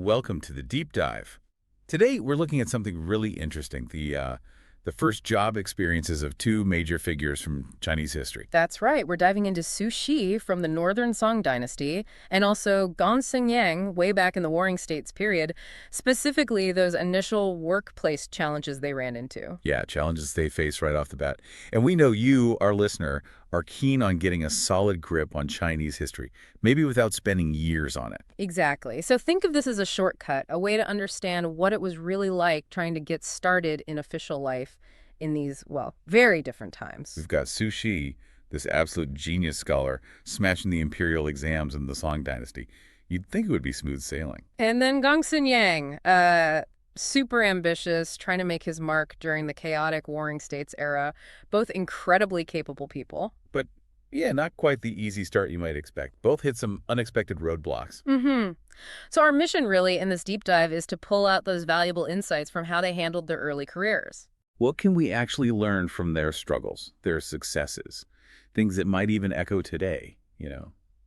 Welcome to the deep dive. Today we're looking at something really interesting, the first job experiences of two major figures from Chinese history. That's right. We're diving into Sushi from the Northern Song Dynasty and also Gongsun way back in the Warring States period, specifically those initial workplace challenges they ran into. Yeah, challenges they face right off the bat. And we know you, our listener, are keen on getting a solid grip on Chinese history, maybe without spending years on it. Exactly. So think of this as a shortcut, a way to understand what it was really like trying to get started in official life in these, well, very different times. We've got Sushi, this absolute genius scholar, smashing the imperial exams in the Song Dynasty. You'd think it would be smooth sailing. And then Gongsun super ambitious, trying to make his mark during the chaotic Warring States era, both incredibly capable people. But yeah, not quite the easy start you might expect. Both hit some unexpected roadblocks. So our mission really in this deep dive is to pull out those valuable insights from how they handled their early careers. What can we actually learn from their struggles, their successes, things that might even echo today?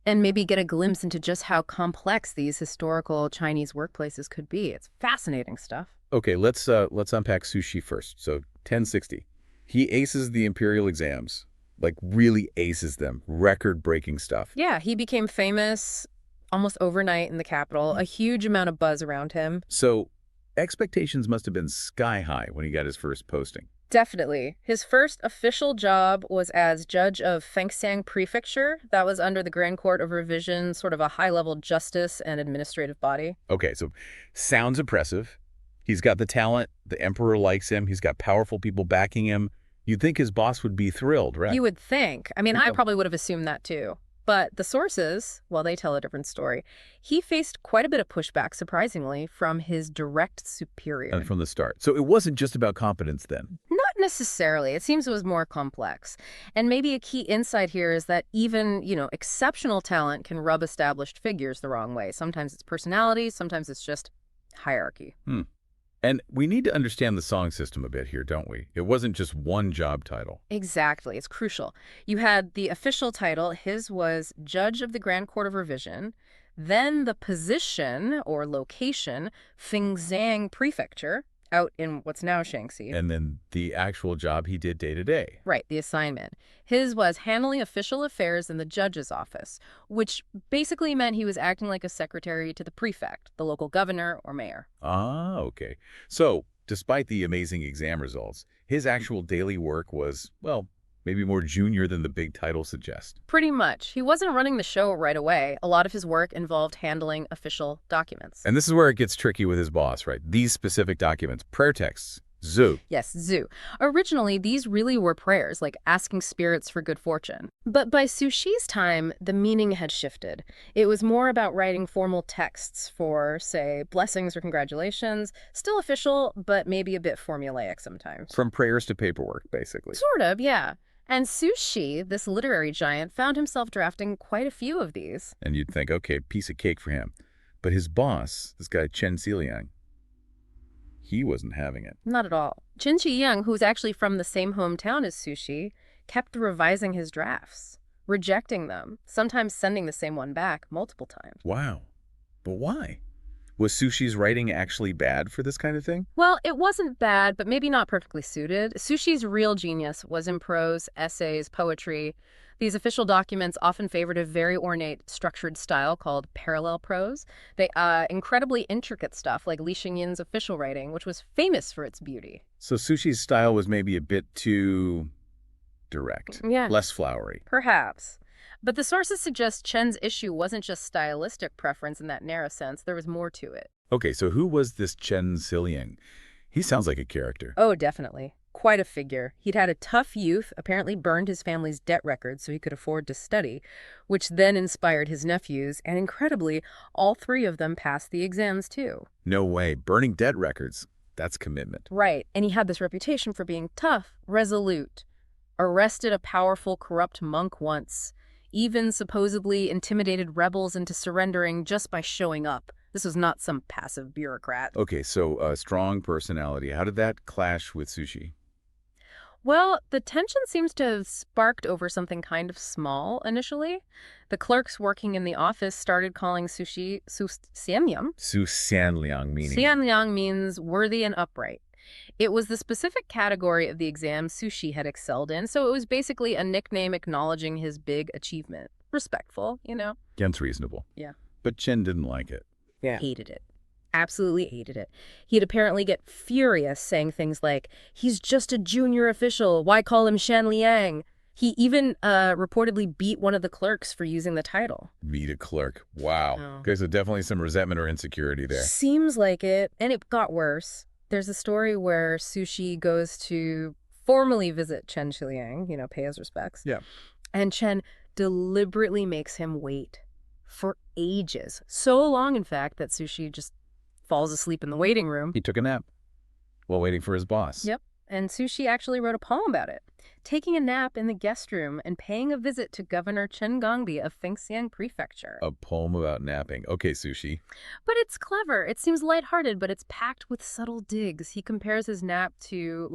And maybe get a glimpse into just how complex these historical Chinese workplaces could be. It's fascinating stuff. Okay, let's unpack Sushi first. So 1060. He aces the imperial exams, like really aces them, record-breaking stuff. Yeah, he became famous almost overnight in the capital, a huge amount of buzz around him. So expectations must have been sky high when he got his first posting. Definitely. His first official job was as judge of Fengsang Prefecture. That was under the Grand Court of Revision, sort of a high-level justice and administrative body. Okay, so sounds impressive. He's got the talent. The emperor likes him. He's got powerful people backing him. You'd think his boss would be thrilled, right? You would think. I mean, I probably would have assumed that too. But the sources, well, they tell a different story. He faced quite a bit of pushback, surprisingly, from his direct superior. And from the start. So it wasn't just about competence then. Not necessarily. It seems it was more complex. And maybe a key insight here is that even, exceptional talent can rub established figures the wrong way. Sometimes it's personality, sometimes it's just hierarchy. And we need to understand the song system a bit here, don't we? It wasn't just one job title. Exactly. It's crucial. You had the official title. His was Judge of the Grand Court of Revision. Then the position or location, Fengsang Prefecture, out in what's now Shaanxi. And then the actual job he did day to day. Right, the assignment. His was handling official affairs in the judge's office, which basically meant he was acting like a secretary to the prefect, the local governor or mayor. Ah, okay. So, despite the amazing exam results, his actual daily work was, well, maybe more junior than the big title suggests. Pretty much. He wasn't running the show right away. A lot of his work involved handling official documents. And this is where it gets tricky with his boss, right? These specific documents, prayer texts, Xuwu. Yes, Xuwu. Originally, these really were prayers, like asking spirits for good fortune. But by Sushi's time, the meaning had shifted. It was more about writing formal texts for, say, blessings or congratulations. Still official, but maybe a bit formulaic sometimes. From prayers to paperwork, basically. Sort of, yeah. And Sushi, this literary giant, found himself drafting quite a few of these. And you'd think, okay, piece of cake for him. But his boss, this guy Chen Xiliang, he wasn't having it. Not at all. Chen Xiliang, who's actually from the same hometown as Sushi, kept revising his drafts, rejecting them, sometimes sending the same one back multiple times. Wow. But why? Was Sushi's writing actually bad for this kind of thing? Well, it wasn't bad, but maybe not perfectly suited. Sushi's real genius was in prose, essays, poetry. These official documents often favored a very ornate, structured style called parallel prose. They incredibly intricate stuff like Li Xingyin's official writing, which was famous for its beauty. So Sushi's style was maybe a bit too direct, Yeah, less flowery. perhaps. But the sources suggest Chen's issue wasn't just stylistic preference in that narrow sense. There was more to it. Okay, so who was this Chen Xiliang? He sounds like a character. Oh, definitely. Quite a figure. He'd had a tough youth, apparently burned his family's debt records so he could afford to study, which then inspired his nephews, and incredibly, all three of them passed the exams too. No way. Burning debt records. That's commitment. Right, and he had this reputation for being tough, resolute. Arrested a powerful, corrupt monk once. Even supposedly intimidated rebels into surrendering just by showing up. This was not some passive bureaucrat. Okay, so a strong personality. How did that clash with Sushi? Well, the tension seems to have sparked over something kind of small initially. The clerks working in the office started calling sushi su xianyang. Su Sanliang meaning. Xianyang means worthy and upright. It was the specific category of the exam Sushi had excelled in, so it was basically a nickname acknowledging his big achievement. Respectful, you know? Against reasonable. Yeah. But Chen didn't like it. Yeah. Hated it. Absolutely hated it. He'd apparently get furious saying things like, he's just a junior official, why call him Shan Liang? He even reportedly beat one of the clerks for using the title. Beat a clerk. Wow. Oh. Okay, so definitely some resentment or insecurity there. Seems like it, and it got worse. There's a story where Sushi goes to formally visit Chen Shiliang, pay his respects. Yeah. And Chen deliberately makes him wait for ages. So long, in fact, that Sushi just falls asleep in the waiting room. He took a nap while waiting for his boss. Yep. And Sushi actually wrote a poem about it, taking a nap in the guest room and paying a visit to Governor Chen Gongbi of Fengxiang Prefecture. A poem about napping. Okay, Sushi. But it's clever. It seems lighthearted, but it's packed with subtle digs. He compares his nap to,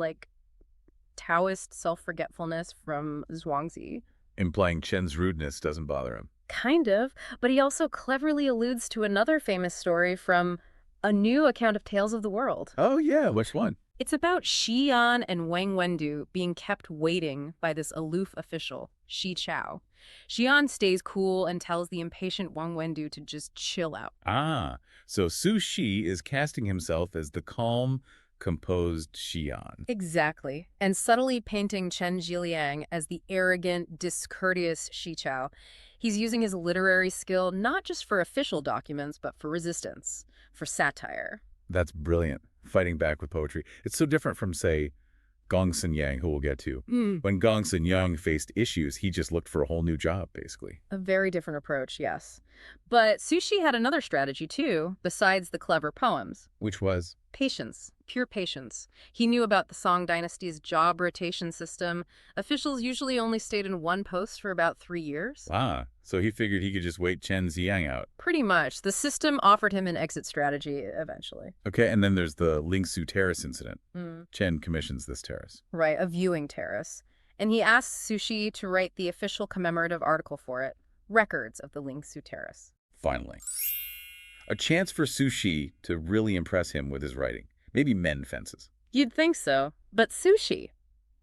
Taoist self-forgetfulness from Zhuangzi. Implying Chen's rudeness doesn't bother him. Kind of, but he also cleverly alludes to another famous story from a new account of Tales of the World. Oh, yeah. Which one? It's about Shi Yan and Wang Wendu being kept waiting by this aloof official, Shi Chao. Shi Yan stays cool and tells the impatient Wang Wendu to just chill out. Ah, so Su Shi is casting himself as the calm, composed Xian. Exactly. And subtly painting Chen Zhiliang as the arrogant, discourteous Shi Chao. He's using his literary skill not just for official documents, but for resistance, for satire. That's brilliant. Fighting back with poetry. It's so different from, say, Gongsun Yang, who we'll get to. When Gongsun Yang faced issues, he just looked for a whole new job, basically. A very different approach, yes. But Sushi had another strategy, too, besides the clever poems. Which was? Patience. Pure patience. He knew about the Song Dynasty's job rotation system. Officials usually only stayed in one post for about 3 years. Ah, so he figured he could just wait Chen Ziyang out. Pretty much. The system offered him an exit strategy eventually. Okay, and then there's the Lingsu Terrace incident. Chen commissions this terrace. Right, a viewing terrace. And he asks Sushi to write the official commemorative article for it, Records of the Lingsu Terrace. Finally. A chance for Sushi to really impress him with his writing. Maybe mend fences. You'd think so. But Sushi,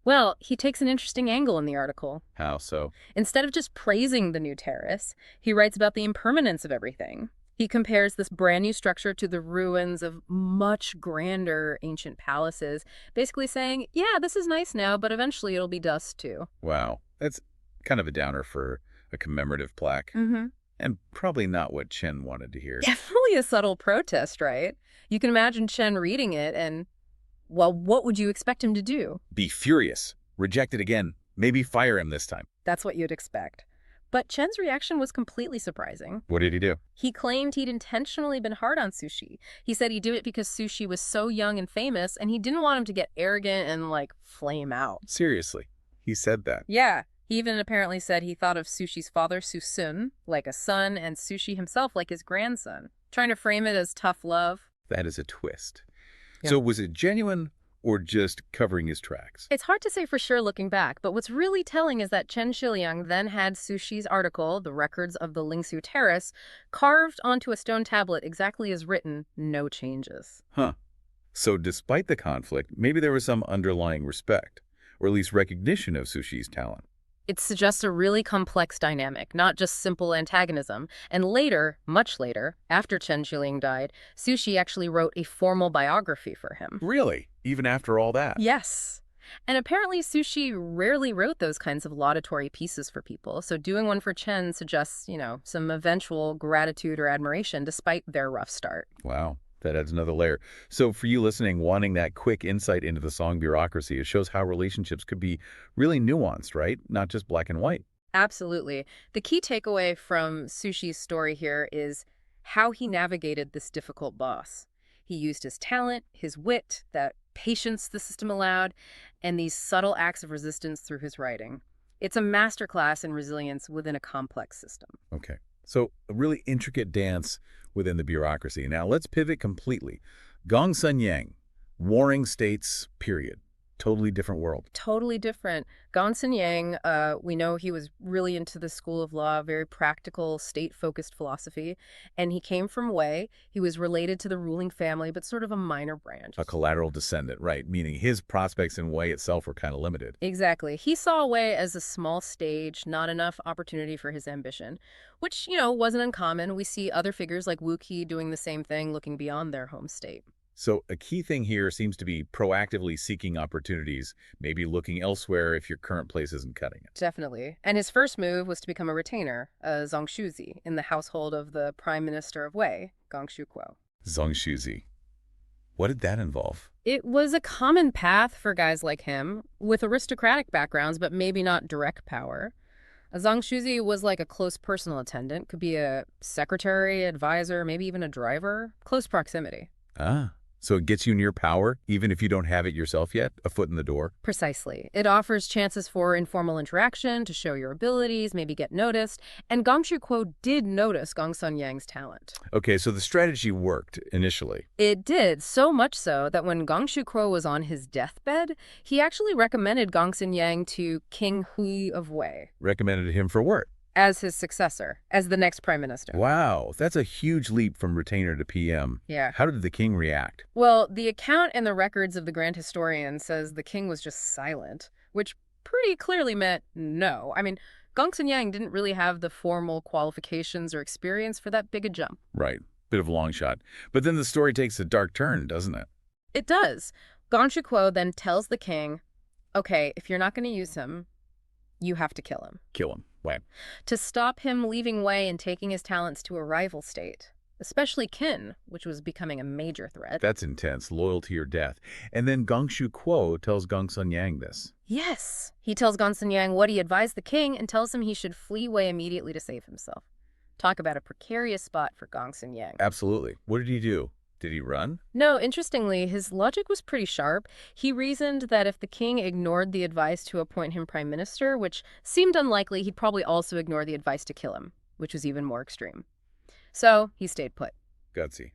well, he takes an interesting angle in the article. How so? Instead of just praising the new terrace, he writes about the impermanence of everything. He compares this brand new structure to the ruins of much grander ancient palaces, basically saying, yeah, this is nice now, but eventually it'll be dust too. Wow. That's kind of a downer for a commemorative plaque. And probably not what Chen wanted to hear. Definitely a subtle protest, right? You can imagine Chen reading it and, well, what would you expect him to do? Be furious. Reject it again. Maybe fire him this time. That's what you'd expect. But Chen's reaction was completely surprising. What did he do? He claimed he'd intentionally been hard on Sushi. He said he did it because Sushi was so young and famous, and he didn't want him to get arrogant and, flame out. Seriously. He said that. Yeah. He even apparently said he thought of Sushi's father, Susun, like a son, and Sushi himself like his grandson, trying to frame it as tough love. That is a twist. Yeah. So was it genuine or just covering his tracks? It's hard to say for sure looking back, but what's really telling is that Chen Shiliang then had Sushi's article, The Records of the Lingsu Terrace, carved onto a stone tablet exactly as written, no changes. Huh. So despite the conflict, maybe there was some underlying respect, or at least recognition of Sushi's talent. It suggests a really complex dynamic, not just simple antagonism. And later, much later, after Chen Shiliang died, Sushi actually wrote a formal biography for him. Really? Even after all that? Yes. And apparently Sushi rarely wrote those kinds of laudatory pieces for people, so doing one for Chen suggests, some eventual gratitude or admiration despite their rough start. Wow. That adds another layer. So for you listening, wanting that quick insight into the Song bureaucracy, it shows how relationships could be really nuanced, right? Not just black and white. Absolutely. The key takeaway from Sushi's story here is how he navigated this difficult boss. He used his talent, his wit, that patience the system allowed, and these subtle acts of resistance through his writing. It's a masterclass in resilience within a complex system. Okay. So a really intricate dance within the bureaucracy. Now let's pivot completely. Gongsun Yang, warring states, period. Totally different world. Totally different. Gongsun Yang, we know he was really into the school of law, very practical, state-focused philosophy, and he came from Wei. He was related to the ruling family, but sort of a minor branch. A collateral descendant, right, meaning his prospects in Wei itself were kind of limited. Exactly. He saw Wei as a small stage, not enough opportunity for his ambition, which, wasn't uncommon. We see other figures like Wu Qi doing the same thing, looking beyond their home state. So a key thing here seems to be proactively seeking opportunities, maybe looking elsewhere if your current place isn't cutting it. Definitely. And his first move was to become a retainer, a zhongshuzi, in the household of the prime minister of Wei, Gongshu Kuo. Zhongshuzi. What did that involve? It was a common path for guys like him, with aristocratic backgrounds, but maybe not direct power. A zhongshuzi was like a close personal attendant, could be a secretary, advisor, maybe even a driver. Close proximity. Ah. So it gets you near power, even if you don't have it yourself yet, a foot in the door? Precisely. It offers chances for informal interaction, to show your abilities, maybe get noticed. And Gongshu Kuo did notice Gongsun Yang's talent. Okay, so the strategy worked initially. It did, so much so that when Gongshu Kuo was on his deathbed, he actually recommended Gongsun Yang to King Hui of Wei. Recommended him for what? As his successor, as the next prime minister. Wow, that's a huge leap from retainer to PM. Yeah. How did the king react? Well, the account in the records of the Grand Historian says the king was just silent, which pretty clearly meant no. I mean, Gongsun Yang didn't really have the formal qualifications or experience for that big a jump. Right, bit of a long shot. But then the story takes a dark turn, doesn't it? It does. Gongshu Kuo then tells the king, okay, if you're not going to use him, you have to kill him. Kill him. Why? To stop him leaving Wei and taking his talents to a rival state, especially Qin, which was becoming a major threat. That's intense, loyalty or death. And then Gongshu Kuo tells Gongsun Yang this. Yes. He tells Gongsun Yang what he advised the king and tells him he should flee Wei immediately to save himself. Talk about a precarious spot for Gongsun Yang. Absolutely. What did he do? Did he run? No, interestingly, his logic was pretty sharp. He reasoned that if the king ignored the advice to appoint him prime minister, which seemed unlikely, he'd probably also ignore the advice to kill him, which was even more extreme. So he stayed put. Gutsy.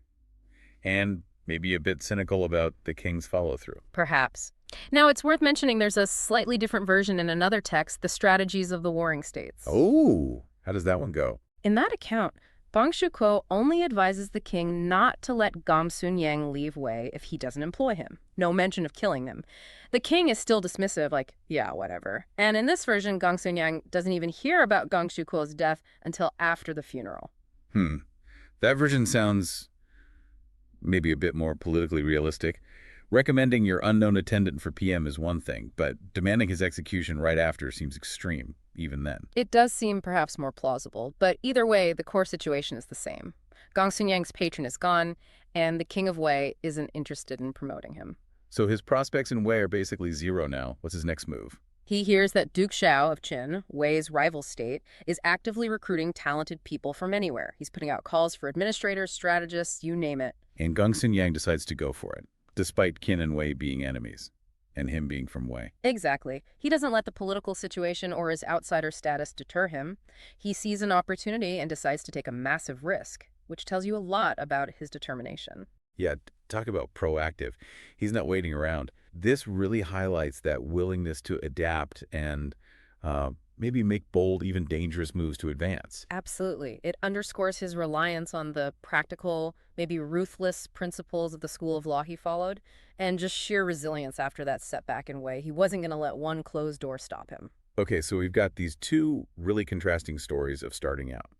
And maybe a bit cynical about the king's follow-through. Perhaps. Now, it's worth mentioning there's a slightly different version in another text, The Strategies of the Warring States. Oh, how does that one go? In that account, Gongshu Kuo only advises the king not to let Gongsun Yang leave Wei if he doesn't employ him. No mention of killing them. The king is still dismissive, like, yeah, whatever. And in this version, Gongsun Yang doesn't even hear about Gongshu Kuo's death until after the funeral. That version sounds maybe a bit more politically realistic. Recommending your unknown attendant for PM is one thing, but demanding his execution right after seems extreme, even then. It does seem perhaps more plausible, but either way, the core situation is the same. Gongsun Yang's patron is gone, and the king of Wei isn't interested in promoting him. So his prospects in Wei are basically zero now. What's his next move? He hears that Duke Xiao of Qin, Wei's rival state, is actively recruiting talented people from anywhere. He's putting out calls for administrators, strategists, you name it. And Gongsun Yang decides to go for it, despite Qin and Wei being enemies, and him being from Wei. Exactly. He doesn't let the political situation or his outsider status deter him. He sees an opportunity and decides to take a massive risk, which tells you a lot about his determination. Yeah, talk about proactive. He's not waiting around. This really highlights that willingness to adapt and maybe make bold, even dangerous moves to advance. Absolutely. It underscores his reliance on the practical, maybe ruthless principles of the school of law he followed, and just sheer resilience after that setback in Wei. He wasn't going to let one closed door stop him. Okay, so we've got these two really contrasting stories of starting out.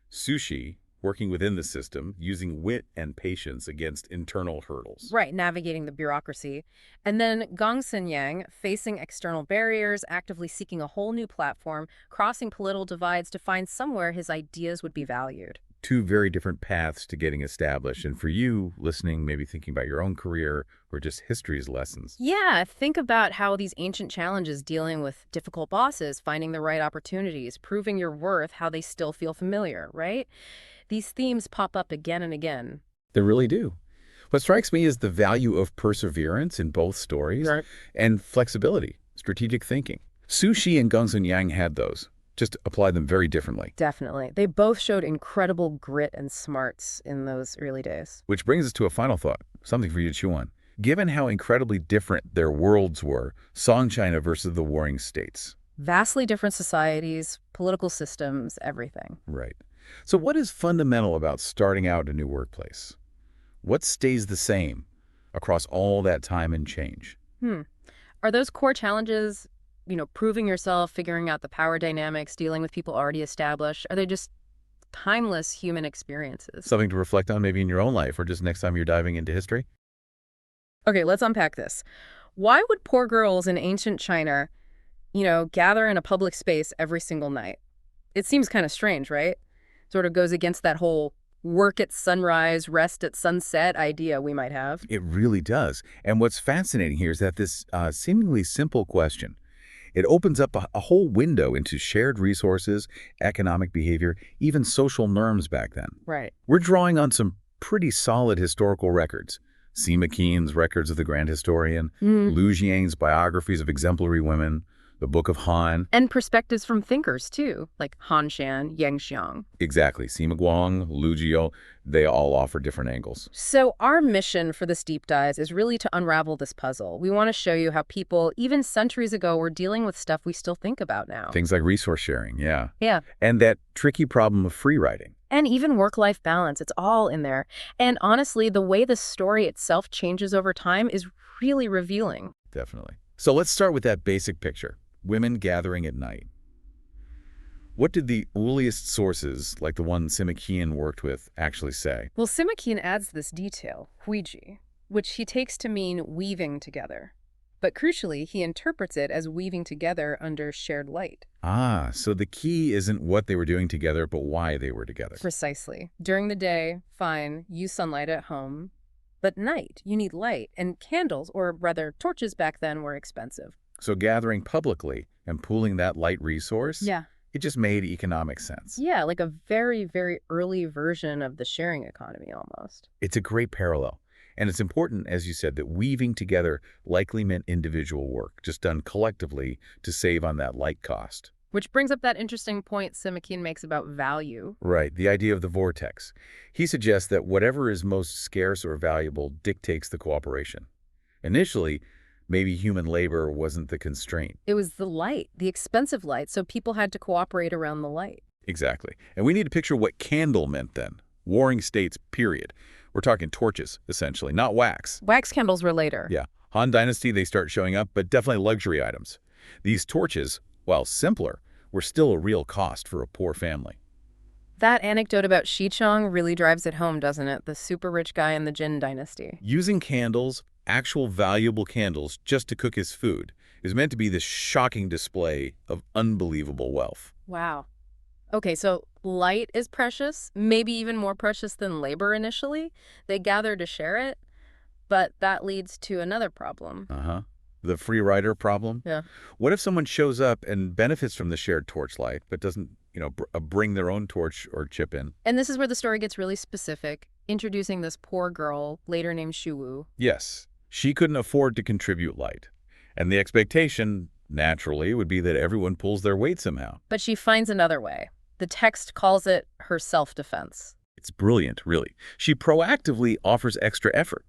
Sushi, working within the system, using wit and patience against internal hurdles. Right, navigating the bureaucracy. And then Gongsun Yang, facing external barriers, actively seeking a whole new platform, crossing political divides to find somewhere his ideas would be valued. Two very different paths to getting established. And for you, listening, maybe thinking about your own career or just history's lessons. Yeah, think about how these ancient challenges dealing with difficult bosses, finding the right opportunities, proving your worth, how they still feel familiar, right? These themes pop up again and again. They really do. What strikes me is the value of perseverance in both stories, right, and flexibility, strategic thinking. Sushi and Gongsun Yang had those, just applied them very differently. Definitely. They both showed incredible grit and smarts in those early days. Which brings us to a final thought, something for you to chew on. given how incredibly different their worlds were, Song China versus the warring states. Vastly different societies, political systems, everything. Right. So what is fundamental about starting out a new workplace? What stays the same across all that time and change? Hmm. Are those core challenges, proving yourself, figuring out the power dynamics, dealing with people already established? Are they just timeless human experiences? Something to reflect on maybe in your own life or just next time you're diving into history? Okay, let's unpack this. Why would poor girls in ancient China, gather in a public space every single night? It seems kind of strange, right? Sort of goes against that whole work at sunrise, rest at sunset idea we might have. It really does. And what's fascinating here is that this seemingly simple question, it opens up a whole window into shared resources, economic behavior, even social norms back then. Right. We're drawing on some pretty solid historical records. Sima Qian's records of the Grand Historian, Lu Jiang's biographies of exemplary women, the Book of Han. And perspectives from thinkers, too, like Han Shan, Yongzheng. Exactly. Sima Guang, Lu Jiao, they all offer different angles. So our mission for this deep dive is really to unravel this puzzle. We want to show you how people, even centuries ago, were dealing with stuff we still think about now. Things like resource sharing, yeah. Yeah. And that tricky problem of free riding. And even work-life balance. It's all in there. And honestly, the way the story itself changes over time is really revealing. Definitely. So let's start with that basic picture. Women gathering at night. What did the earliest sources, like the one Sima Qian worked with, actually say? Well, Sima Qian adds this detail, huiji, which he takes to mean weaving together. But crucially, he interprets it as weaving together under shared light. Ah, so the key isn't what they were doing together, but why they were together. Precisely. During the day, fine, use sunlight at home. But night, you need light, and candles, or rather torches back then, were expensive. So gathering publicly and pooling that light resource, Yeah. it just made economic sense. Yeah, like a very, very early version of the sharing economy almost. It's a great parallel. And it's important, as you said, that weaving together likely meant individual work, just done collectively to save on that light cost. Which brings up that interesting point Sima Qian makes about value. Right, the idea of the vortex. He suggests that whatever is most scarce or valuable dictates the cooperation. Initially, maybe human labor wasn't the constraint. It was the light, the expensive light, so people had to cooperate around the light. Exactly. And we need to picture what candle meant then. Warring states, period. We're talking torches, essentially, not wax. Wax candles were later. Yeah. Han Dynasty, they start showing up, but definitely luxury items. These torches, while simpler, were still a real cost for a poor family. That anecdote about Xichong really drives it home, doesn't it? The super rich guy in the Qing Dynasty. Using candles, actual valuable candles, just to cook his food is meant to be this shocking display of unbelievable wealth. Wow. Okay, so light is precious, maybe even more precious than labor initially. They gather to share it, but that leads to another problem. The free rider problem? Yeah. What if someone shows up and benefits from the shared torchlight, but doesn't, bring their own torch or chip in? And this is where the story gets really specific, introducing this poor girl, later named Xuwu. Yes. She couldn't afford to contribute light. And the expectation, naturally, would be that everyone pulls their weight somehow. But she finds another way. The text calls it her self-defense. It's brilliant, really. She proactively offers extra effort.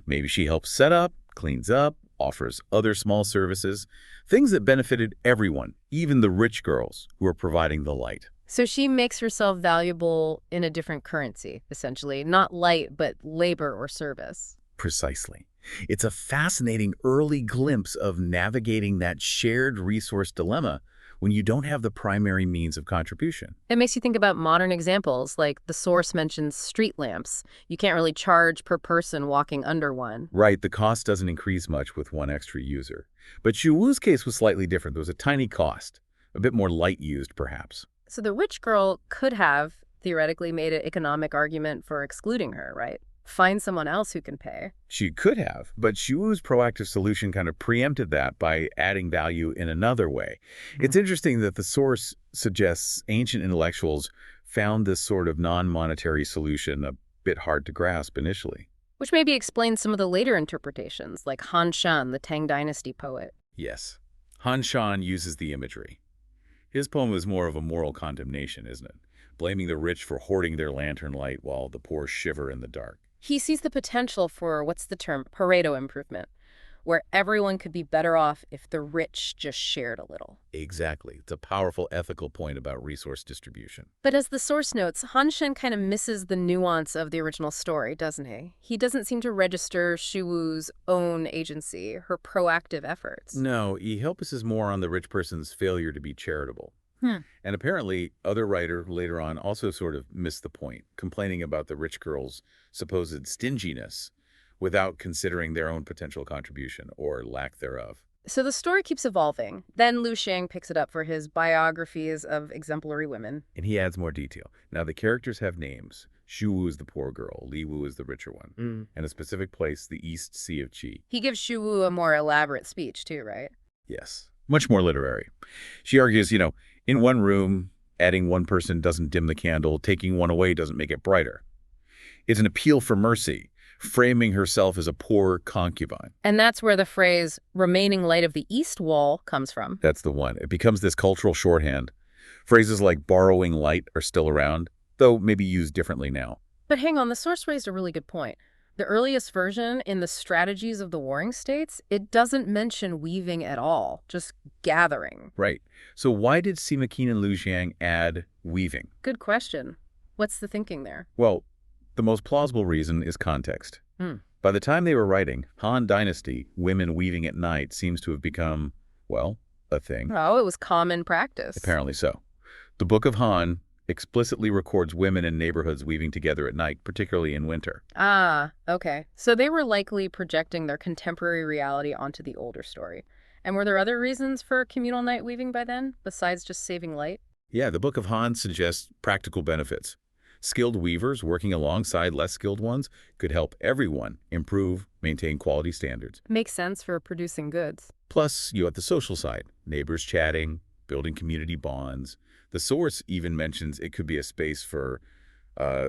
Maybe she helps set up, cleans up, offers other small services, things that benefited everyone, even the rich girls who are providing the light. So she makes herself valuable in a different currency, essentially. Not light, but labor or service. Precisely. It's a fascinating early glimpse of navigating that shared resource dilemma when you don't have the primary means of contribution. It makes you think about modern examples, like the source mentions street lamps. You can't really charge per person walking under one. Right, the cost doesn't increase much with one extra user. But Xuwu's case was slightly different. There was a tiny cost, a bit more light used, perhaps. So the rich girl could have, theoretically, made an economic argument for excluding her, right? Find someone else who can pay. She could have, but Xuwu's proactive solution kind of preempted that by adding value in another way. It's interesting that the source suggests ancient intellectuals found this sort of non-monetary solution a bit hard to grasp initially. Which maybe explains some of the later interpretations, like Han Shan, the Tang Dynasty poet. Yes. Han Shan uses the imagery. His poem is more of a moral condemnation, isn't it? Blaming the rich for hoarding their lantern light while the poor shiver in the dark. He sees the potential for, what's the term, Pareto improvement, where everyone could be better off if the rich just shared a little. Exactly. It's a powerful ethical point about resource distribution. But as the source notes, Han Shen kind of misses the nuance of the original story, doesn't he? He doesn't seem to register Xuwu's own agency, her proactive efforts. No, he focuses more on the rich person's failure to be charitable. Hmm. And apparently, other writer later on also sort of missed the point, complaining about the rich girl's supposed stinginess without considering their own potential contribution or lack thereof. So the story keeps evolving. Then Lu Shang picks it up for his biographies of exemplary women. And he adds more detail. Now, the characters have names. Xuwu is the poor girl, Li Wu is the richer one, and a specific place, the East Sea of Qi. He gives Xuwu a more elaborate speech too, right? Yes, much more literary. She argues, in one room, adding one person doesn't dim the candle, taking one away doesn't make it brighter. It's an appeal for mercy, framing herself as a poor concubine. And that's where the phrase, remaining light of the east wall, comes from. That's the one. It becomes this cultural shorthand. Phrases like borrowing light are still around, though maybe used differently now. But hang on, the source raised a really good point. The earliest version, in the strategies of the warring states, it doesn't mention weaving at all, just gathering. Right. So why did Sima Qin and Lu Xiang add weaving? Good question. What's the thinking there? Well, the most plausible reason is context. By the time they were writing, Han Dynasty, women weaving at night seems to have become, well, a thing. Oh, it was common practice. Apparently so. The Book of Han explicitly records women in neighborhoods weaving together at night, particularly in winter. Ah, okay. So they were likely projecting their contemporary reality onto the older story. And were there other reasons for communal night weaving by then, besides just saving light? Yeah, the Book of Han suggests practical benefits. Skilled weavers working alongside less skilled ones could help everyone improve, maintain quality standards. Makes sense for producing goods. Plus, you have the social side, neighbors chatting, building community bonds. The source even mentions it could be a space for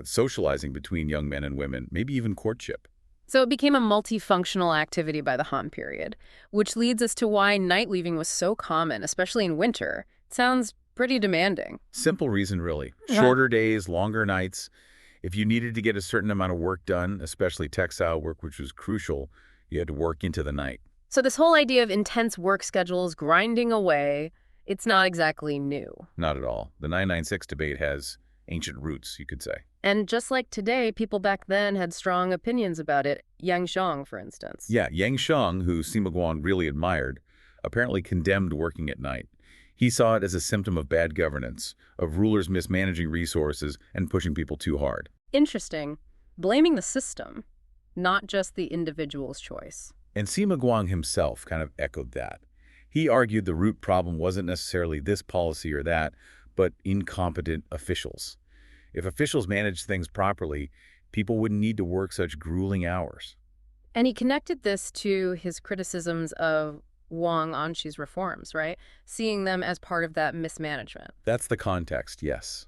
socializing between young men and women, maybe even courtship. So it became a multifunctional activity by the Han period, which leads us to why night weaving was so common, especially in winter. It sounds pretty demanding. Simple reason, really. Shorter days, longer nights. If you needed to get a certain amount of work done, especially textile work, which was crucial, you had to work into the night. So this whole idea of intense work schedules, grinding away, it's not exactly new. Not at all. The 996 debate has ancient roots, you could say. And just like today, people back then had strong opinions about it. Yongzheng, for instance. Yeah, Yangsheng, who Sima Guan really admired, apparently condemned working at night. He saw it as a symptom of bad governance, of rulers mismanaging resources and pushing people too hard. Interesting. Blaming the system, not just the individual's choice. And Sima Guan himself kind of echoed that. He argued the root problem wasn't necessarily this policy or that, but incompetent officials. If officials managed things properly, people wouldn't need to work such grueling hours. And he connected this to his criticisms of Wang Anshi's reforms, right? Seeing them as part of that mismanagement. That's the context, yes.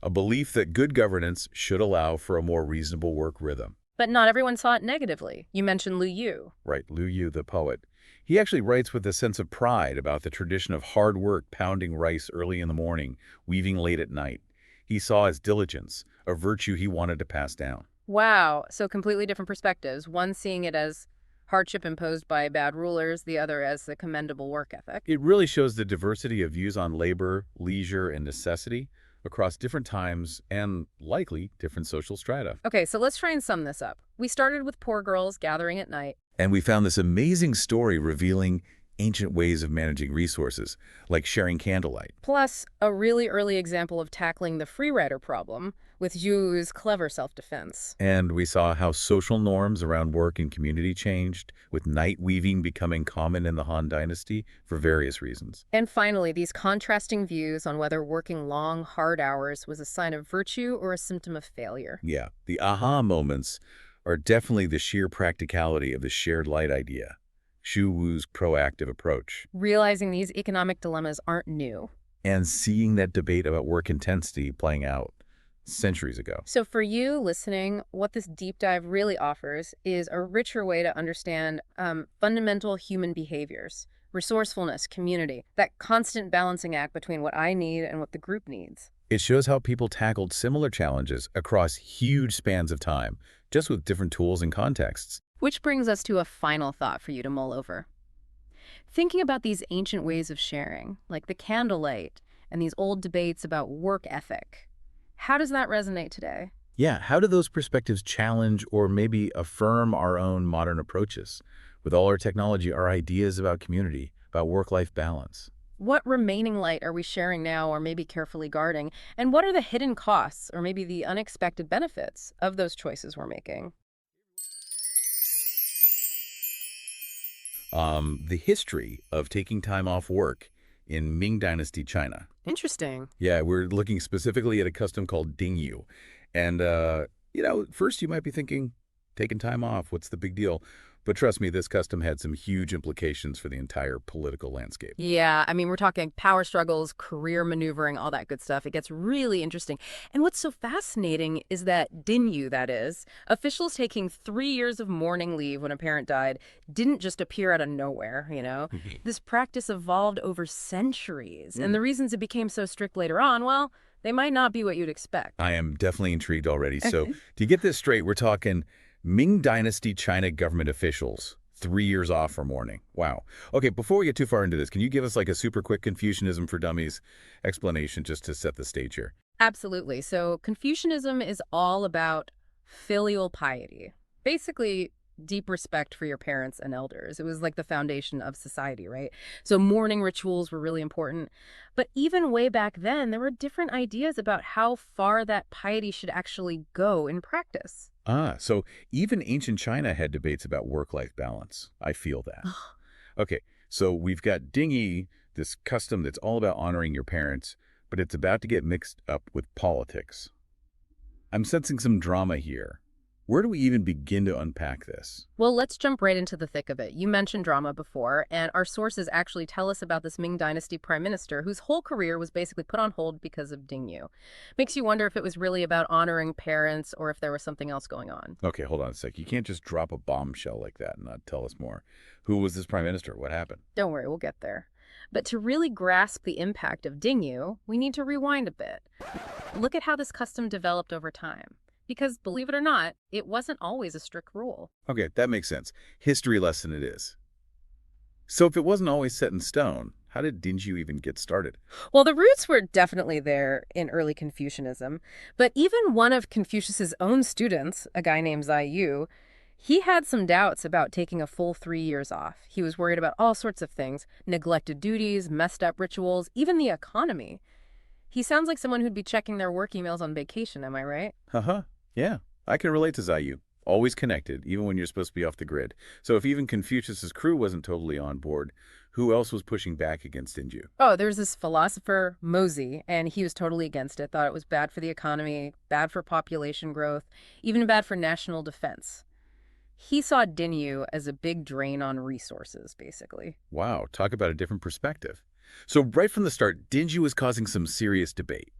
A belief that good governance should allow for a more reasonable work rhythm. But not everyone saw it negatively. You mentioned Lu Yu. Right, Lu Yu, the poet. He actually writes with a sense of pride about the tradition of hard work, pounding rice early in the morning, weaving late at night. He saw as diligence, a virtue he wanted to pass down. Wow, so completely different perspectives. One seeing it as hardship imposed by bad rulers, the other as the commendable work ethic. It really shows the diversity of views on labor, leisure, and necessity across different times and, likely, different social strata. Okay, so let's try and sum this up. We started with poor girls gathering at night. And we found this amazing story revealing ancient ways of managing resources, like sharing candlelight. Plus, a really early example of tackling the free rider problem with Xuwu's clever self-defense. And we saw how social norms around work and community changed, with night weaving becoming common in the Han Dynasty for various reasons. And finally, these contrasting views on whether working long, hard hours was a sign of virtue or a symptom of failure. Yeah, the aha moments are definitely the sheer practicality of the shared light idea. Xuwu's proactive approach. Realizing these economic dilemmas aren't new. And seeing that debate about work intensity playing out centuries ago. So for you listening, what this deep dive really offers is a richer way to understand fundamental human behaviors, resourcefulness, community, that constant balancing act between what I need and what the group needs. It shows how people tackled similar challenges across huge spans of time, just with different tools and contexts. Which brings us to a final thought for you to mull over. Thinking about these ancient ways of sharing, like the candlelight and these old debates about work ethic, how does that resonate today? Yeah, how do those perspectives challenge or maybe affirm our own modern approaches? With all our technology, our ideas about community, about work-life balance. What remaining light are we sharing now or maybe carefully guarding? And what are the hidden costs or maybe the unexpected benefits of those choices we're making? The history of taking time off work in Ming Dynasty China. Interesting. Yeah, we're looking specifically at a custom called Dingyou. And, first you might be thinking, taking time off, what's the big deal? But trust me, this custom had some huge implications for the entire political landscape. Yeah, I mean, we're talking power struggles, career maneuvering, all that good stuff. It gets really interesting. And what's so fascinating is that Dingyou, that is, officials taking 3 years of mourning leave when a parent died, didn't just appear out of nowhere. This practice evolved over centuries. And the reasons it became so strict later on, well, they might not be what you'd expect. I am definitely intrigued already. So to get this straight, we're talking Ming Dynasty China government officials, 3 years off for mourning. Wow. Okay, before we get too far into this, can you give us like a super quick Confucianism for Dummies explanation just to set the stage here? Absolutely. So Confucianism is all about filial piety. Basically, deep respect for your parents and elders. It was like the foundation of society, right? So mourning rituals were really important. But even way back then, there were different ideas about how far that piety should actually go in practice. So even ancient China had debates about work-life balance. I feel that. Okay, so we've got Dingy, this custom that's all about honoring your parents, but it's about to get mixed up with politics. I'm sensing some drama here. Where do we even begin to unpack this? Well, let's jump right into the thick of it. You mentioned drama before, and our sources actually tell us about this Ming Dynasty prime minister whose whole career was basically put on hold because of Dingyou. Makes you wonder if it was really about honoring parents or if there was something else going on. Okay, hold on a sec. You can't just drop a bombshell like that and not tell us more. Who was this prime minister? What happened? Don't worry, we'll get there. But to really grasp the impact of Dingyou, we need to rewind a bit. Look at how this custom developed over time. Because, believe it or not, it wasn't always a strict rule. Okay, that makes sense. History lesson it is. So if it wasn't always set in stone, how did Dingyou even get started? Well, the roots were definitely there in early Confucianism, but even one of Confucius's own students, a guy named Xuwu, he had some doubts about taking a full 3 years off. He was worried about all sorts of things, neglected duties, messed up rituals, even the economy. He sounds like someone who'd be checking their work emails on vacation, am I right? Uh-huh. Yeah, I can relate to Xuwu. Always connected, even when you're supposed to be off the grid. So if even Confucius's crew wasn't totally on board, who else was pushing back against Dingyou? Oh, there's this philosopher, Mozi, and he was totally against it, thought it was bad for the economy, bad for population growth, even bad for national defense. He saw Dingyou as a big drain on resources, basically. Wow, talk about a different perspective. So right from the start, Dingyou was causing some serious debate.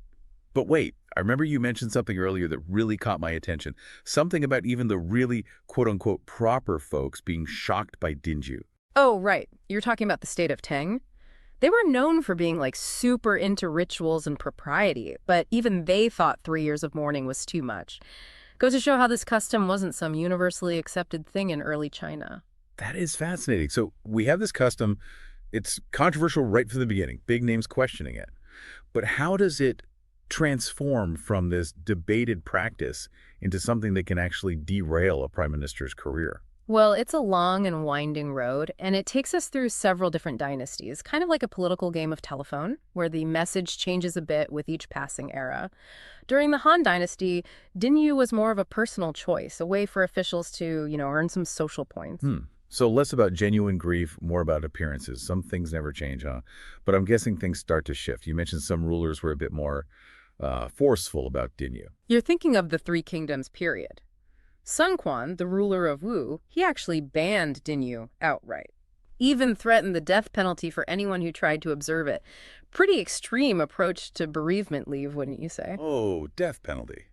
But wait, I remember you mentioned something earlier that really caught my attention. Something about even the really, quote-unquote, proper folks being shocked by Dingyou. Oh, right. You're talking about the state of Tang? They were known for being like super into rituals and propriety, but even they thought 3 years of mourning was too much. Goes to show how this custom wasn't some universally accepted thing in early China. That is fascinating. So we have this custom. It's controversial right from the beginning. Big names questioning it. But how does it transform from this debated practice into something that can actually derail a prime minister's career? Well, it's a long and winding road, and it takes us through several different dynasties, kind of like a political game of telephone, where the message changes a bit with each passing era. During the Han Dynasty, Dingyou was more of a personal choice, a way for officials to, earn some social points. So less about genuine grief, more about appearances. Some things never change, huh? But I'm guessing things start to shift. You mentioned some rulers were a bit more forceful about Dingyou. You're thinking of the Three Kingdoms period. Sun Quan, the ruler of Wu, he actually banned Dingyou outright. Even threatened the death penalty for anyone who tried to observe it. Pretty extreme approach to bereavement leave, wouldn't you say? Oh, death penalty.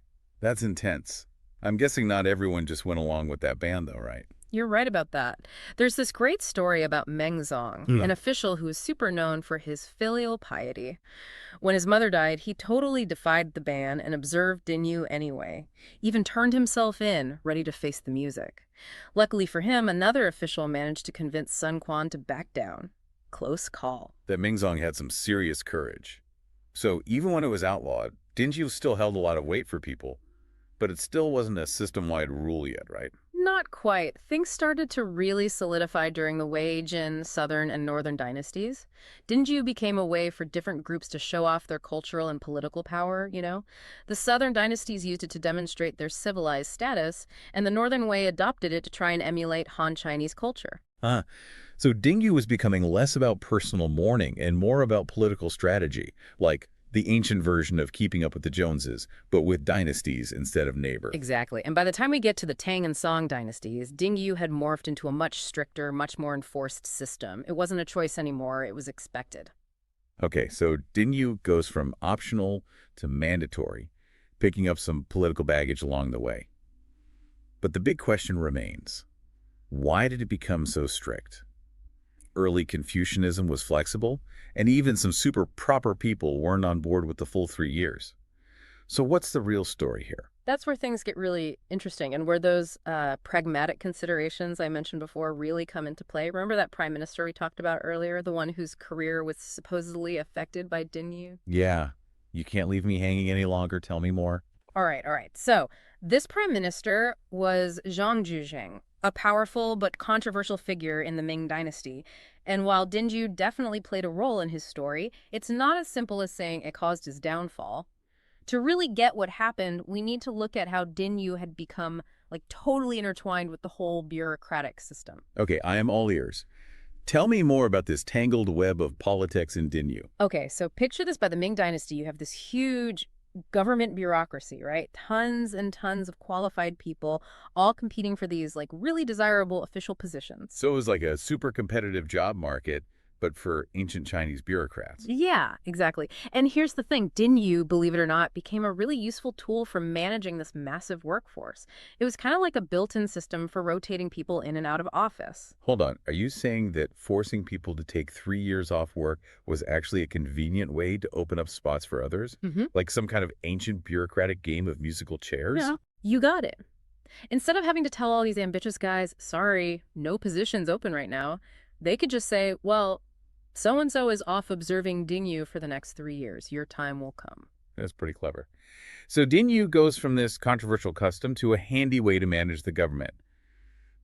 That's intense. I'm guessing not everyone just went along with that ban, though, right? You're right about that. There's this great story about Meng Zong, an official who was super known for his filial piety. When his mother died, he totally defied the ban and observed Dingyou anyway, even turned himself in, ready to face the music. Luckily for him, another official managed to convince Sun Quan to back down. Close call. That Mingzong had some serious courage. So even when it was outlawed, Dingyou still held a lot of weight for people, but it still wasn't a system-wide rule yet, right? Not quite. Things started to really solidify during the Wei, Jin, Southern, and Northern dynasties. Dingyou became a way for different groups to show off their cultural and political power. The Southern dynasties used it to demonstrate their civilized status, and the Northern Wei adopted it to try and emulate Han Chinese culture. Huh. So Dingyou was becoming less about personal mourning and more about political strategy, like the ancient version of keeping up with the Joneses, but with dynasties instead of neighbor. Exactly. And by the time we get to the Tang and Song dynasties, Dingyou had morphed into a much stricter, much more enforced system. It wasn't a choice anymore, it was expected. Okay, so Dingyou goes from optional to mandatory, picking up some political baggage along the way. But the big question remains, why did it become so strict? Early Confucianism was flexible, and even some super proper people weren't on board with the full 3 years. So what's the real story here? That's where things get really interesting and where those pragmatic considerations I mentioned before really come into play. Remember that prime minister we talked about earlier, the one whose career was supposedly affected by Dingyou? Yeah, you can't leave me hanging any longer. Tell me more. All right, all right. So this prime minister was Yongzheng, a powerful but controversial figure in the Ming Dynasty. And while Dingyou definitely played a role in his story, it's not as simple as saying it caused his downfall. To really get what happened, we need to look at how Dingyou had become totally intertwined with the whole bureaucratic system. Okay, I am all ears. Tell me more about this tangled web of politics in Dingyou. Okay, so picture this: by the Ming Dynasty, you have this huge government bureaucracy, right? Tons and tons of qualified people, all competing for these really desirable official positions. So it was like a super competitive job market, but for ancient Chinese bureaucrats. Yeah, exactly. And here's the thing, Dingyou, believe it or not, became a really useful tool for managing this massive workforce. It was kind of like a built-in system for rotating people in and out of office. Hold on, are you saying that forcing people to take 3 years off work was actually a convenient way to open up spots for others? Mm-hmm. Like some kind of ancient bureaucratic game of musical chairs? Yeah, you got it. Instead of having to tell all these ambitious guys, sorry, no positions open right now, they could just say, well, so-and-so is off observing Dingyou for the next 3 years. Your time will come. That's pretty clever. So Dingyou goes from this controversial custom to a handy way to manage the government.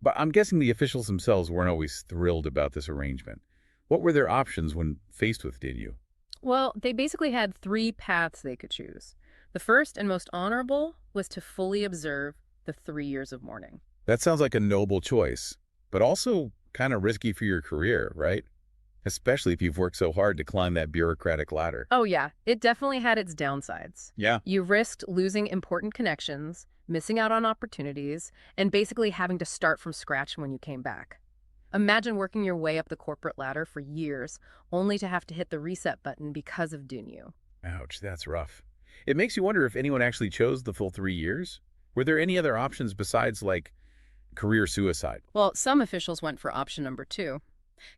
But I'm guessing the officials themselves weren't always thrilled about this arrangement. What were their options when faced with Dingyou? Well, they basically had 3 paths they could choose. The first and most honorable was to fully observe the 3 years of mourning. That sounds like a noble choice, but also kind of risky for your career, right? Especially if you've worked so hard to climb that bureaucratic ladder. Oh yeah, it definitely had its downsides. Yeah. You risked losing important connections, missing out on opportunities, and basically having to start from scratch when you came back. Imagine working your way up the corporate ladder for years, only to have to hit the reset button because of Dingyou. Ouch, that's rough. It makes you wonder if anyone actually chose the full 3 years. Were there any other options besides, career suicide? Well, some officials went for option number 2.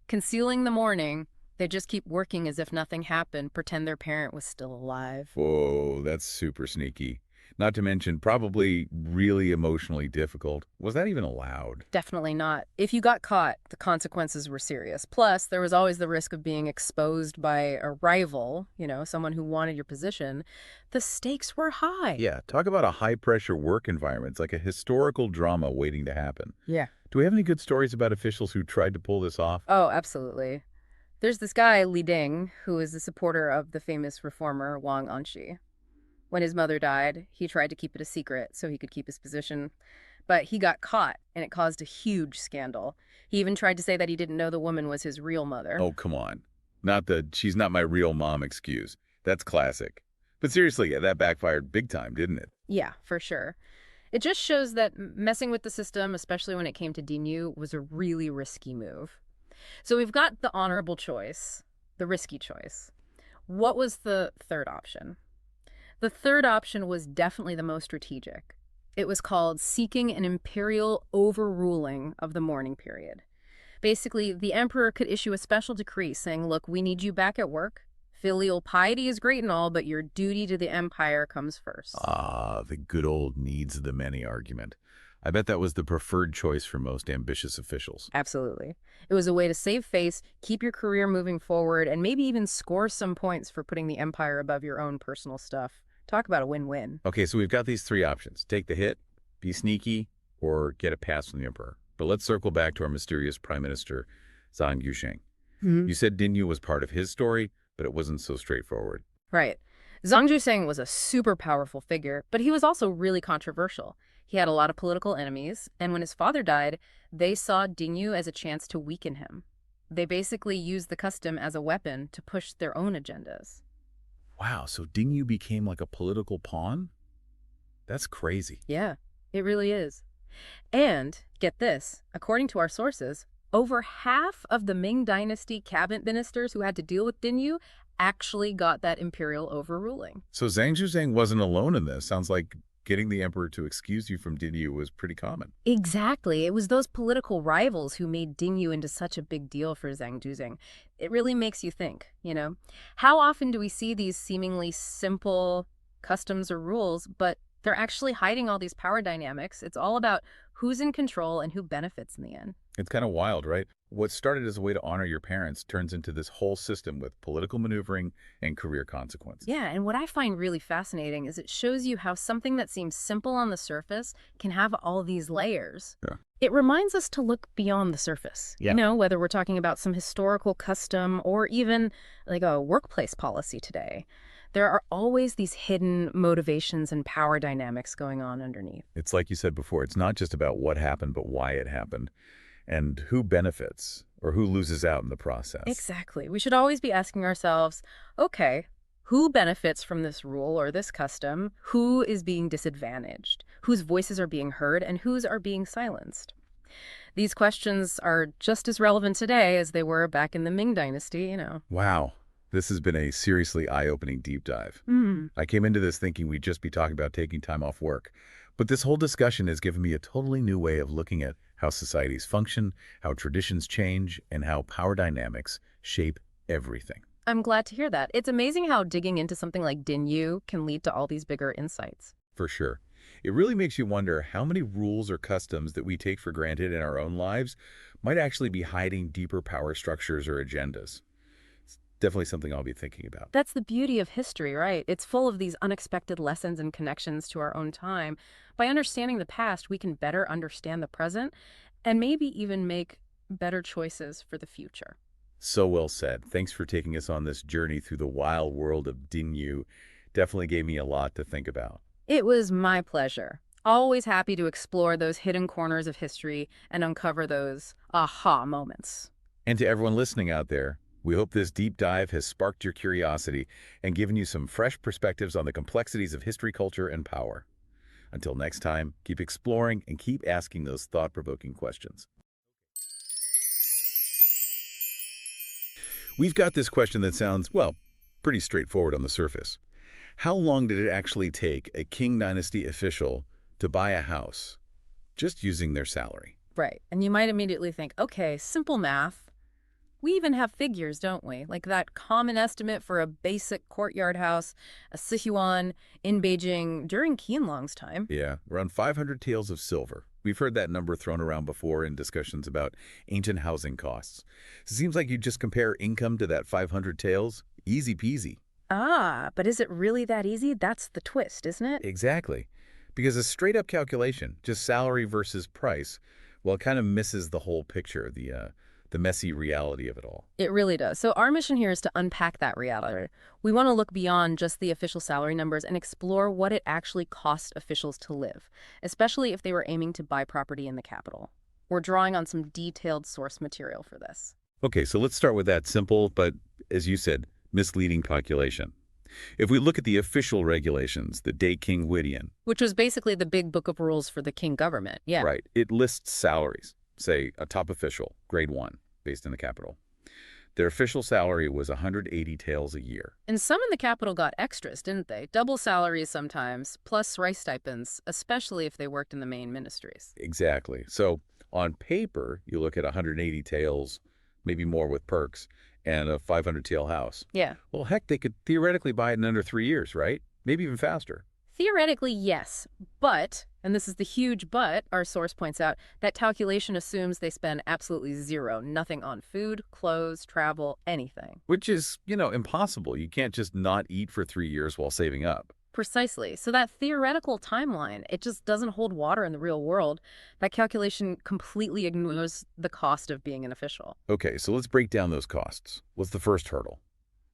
Concealing the mourning, they just keep working as if nothing happened, pretend their parent was still alive. Whoa, that's super sneaky. Not to mention probably really emotionally difficult. Was that even allowed? Definitely not. If you got caught, the consequences were serious. Plus, there was always the risk of being exposed by a rival, someone who wanted your position. The stakes were high. Yeah, talk about a high-pressure work environment. It's like a historical drama waiting to happen. Yeah. Do we have any good stories about officials who tried to pull this off? Oh, absolutely. There's this guy, Li Ding, who is a supporter of the famous reformer Wang Anshi. When his mother died, he tried to keep it a secret so he could keep his position. But he got caught, and it caused a huge scandal. He even tried to say that he didn't know the woman was his real mother. Oh, come on. Not the "she's not my real mom" excuse. That's classic. But seriously, yeah, that backfired big time, didn't it? Yeah, for sure. It just shows that messing with the system, especially when it came to Dingyou, was a really risky move. So we've got the honorable choice, the risky choice. What was the third option? The third option was definitely the most strategic. It was called Seeking an Imperial Overruling of the Mourning Period. Basically, the emperor could issue a special decree saying, look, we need you back at work. Filial piety is great and all, but your duty to the empire comes first. Ah, the good old needs of the many argument. I bet that was the preferred choice for most ambitious officials. Absolutely. It was a way to save face, keep your career moving forward, and maybe even score some points for putting the empire above your own personal stuff. Talk about a win-win. Okay, so we've got these three options. Take the hit, be sneaky, or get a pass from the emperor. But let's circle back to our mysterious prime minister, Zhang Yusheng. You said Dingyou was part of his story, but it wasn't so straightforward. Right. Zhang Zhusheng was a super powerful figure, but he was also really controversial. He had a lot of political enemies, and when his father died, they saw Dingyou as a chance to weaken him. They basically used the custom as a weapon to push their own agendas. Wow, so Dingyou became like a political pawn? That's crazy. Yeah, it really is. And, get this, according to our sources, over half of the Ming Dynasty cabinet ministers who had to deal with Dingyou actually got that imperial overruling. So Zhang Zhuzheng wasn't alone in this. Sounds like getting the emperor to excuse you from Dingyou was pretty common. Exactly. It was those political rivals who made Dingyou into such a big deal for Zhang Zhuzheng. It really makes you think, you know? How often do we see these seemingly simple customs or rules, but they're actually hiding all these power dynamics? It's all about who's in control and who benefits in the end. It's kind of wild, right? What started as a way to honor your parents turns into this whole system with political maneuvering and career consequences. Yeah, and what I find really fascinating is it shows you how something that seems simple on the surface can have all these layers. Yeah. It reminds us to look beyond the surface. Yeah. You know, whether we're talking about some historical custom or even like a workplace policy today. There are always these hidden motivations and power dynamics going on underneath. It's like you said before, it's not just about what happened, but why it happened and who benefits or who loses out in the process. Exactly. We should always be asking ourselves, okay, who benefits from this rule or this custom? Who is being disadvantaged? Whose voices are being heard and whose are being silenced? These questions are just as relevant today as they were back in the Ming Dynasty, you know. Wow. This has been a seriously eye-opening deep dive. I came into this thinking we'd just be talking about taking time off work, but this whole discussion has given me a totally new way of looking at how societies function, how traditions change, and how power dynamics shape everything. I'm glad to hear that. It's amazing how digging into something like Dingyou can lead to all these bigger insights. For sure. It really makes you wonder how many rules or customs that we take for granted in our own lives might actually be hiding deeper power structures or agendas. Definitely something I'll be thinking about. That's the beauty of history, right? It's full of these unexpected lessons and connections to our own time. By understanding the past, we can better understand the present and maybe even make better choices for the future. So well said. Thanks for taking us on this journey through the wild world of Dingyou. Definitely gave me a lot to think about. It was my pleasure. Always happy to explore those hidden corners of history and uncover those aha moments. And to everyone listening out there, we hope this deep dive has sparked your curiosity and given you some fresh perspectives on the complexities of history, culture, and power. Until next time, keep exploring and keep asking those thought-provoking questions. We've got this question that sounds, well, pretty straightforward on the surface. How long did it actually take a Qing Dynasty official to buy a house just using their salary? Right. And you might immediately think, okay, simple math. We even have figures, don't we? Like that common estimate for a basic courtyard house, a sihuan in Beijing during Qianlong's time. Yeah, around 500 taels of silver. We've heard that number thrown around before in discussions about ancient housing costs. It seems like you just compare income to that 500 taels. Easy peasy. Ah, but is it really that easy? That's the twist, isn't it? Exactly. Because a straight-up calculation, just salary versus price, well, it kind of misses the whole picture, the messy reality of it all. It really does. So our mission here is to unpack that reality. We want to look beyond just the official salary numbers and explore what it actually costs officials to live, especially if they were aiming to buy property in the capital. We're drawing on some detailed source material for this. Okay, so let's start with that simple, but as you said, misleading calculation. If we look at the official regulations, the De King Widian, Which was basically the big book of rules for the Qing government, yeah. right, it lists salaries, say a top official, grade 1, based in the capital. Their official salary was 180 taels a year. And some in the capital got extras, didn't they? Double salaries sometimes, plus rice stipends, especially if they worked in the main ministries. Exactly. So on paper, you look at 180 taels, maybe more with perks, and a 500 tael house. Yeah. Well, heck, they could theoretically buy it in under 3 years, right? Maybe even faster. Theoretically, yes, but, and this is the huge but, our source points out, that calculation assumes they spend absolutely zero, nothing on food, clothes, travel, anything. Which is, impossible. You can't just not eat for 3 years while saving up. Precisely. So that theoretical timeline, it just doesn't hold water in the real world. That calculation completely ignores the cost of being an official. Okay, so let's break down those costs. What's the first hurdle?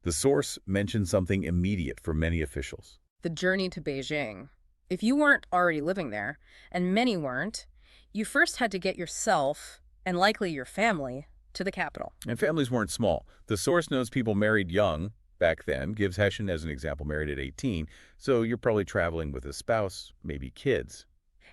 The source mentions something immediate for many officials. The journey to Beijing. If you weren't already living there, and many weren't, you first had to get yourself, and likely your family, to the capital. And families weren't small. The source knows people married young back then, gives Hessian as an example, married at 18, so you're probably traveling with a spouse, maybe kids.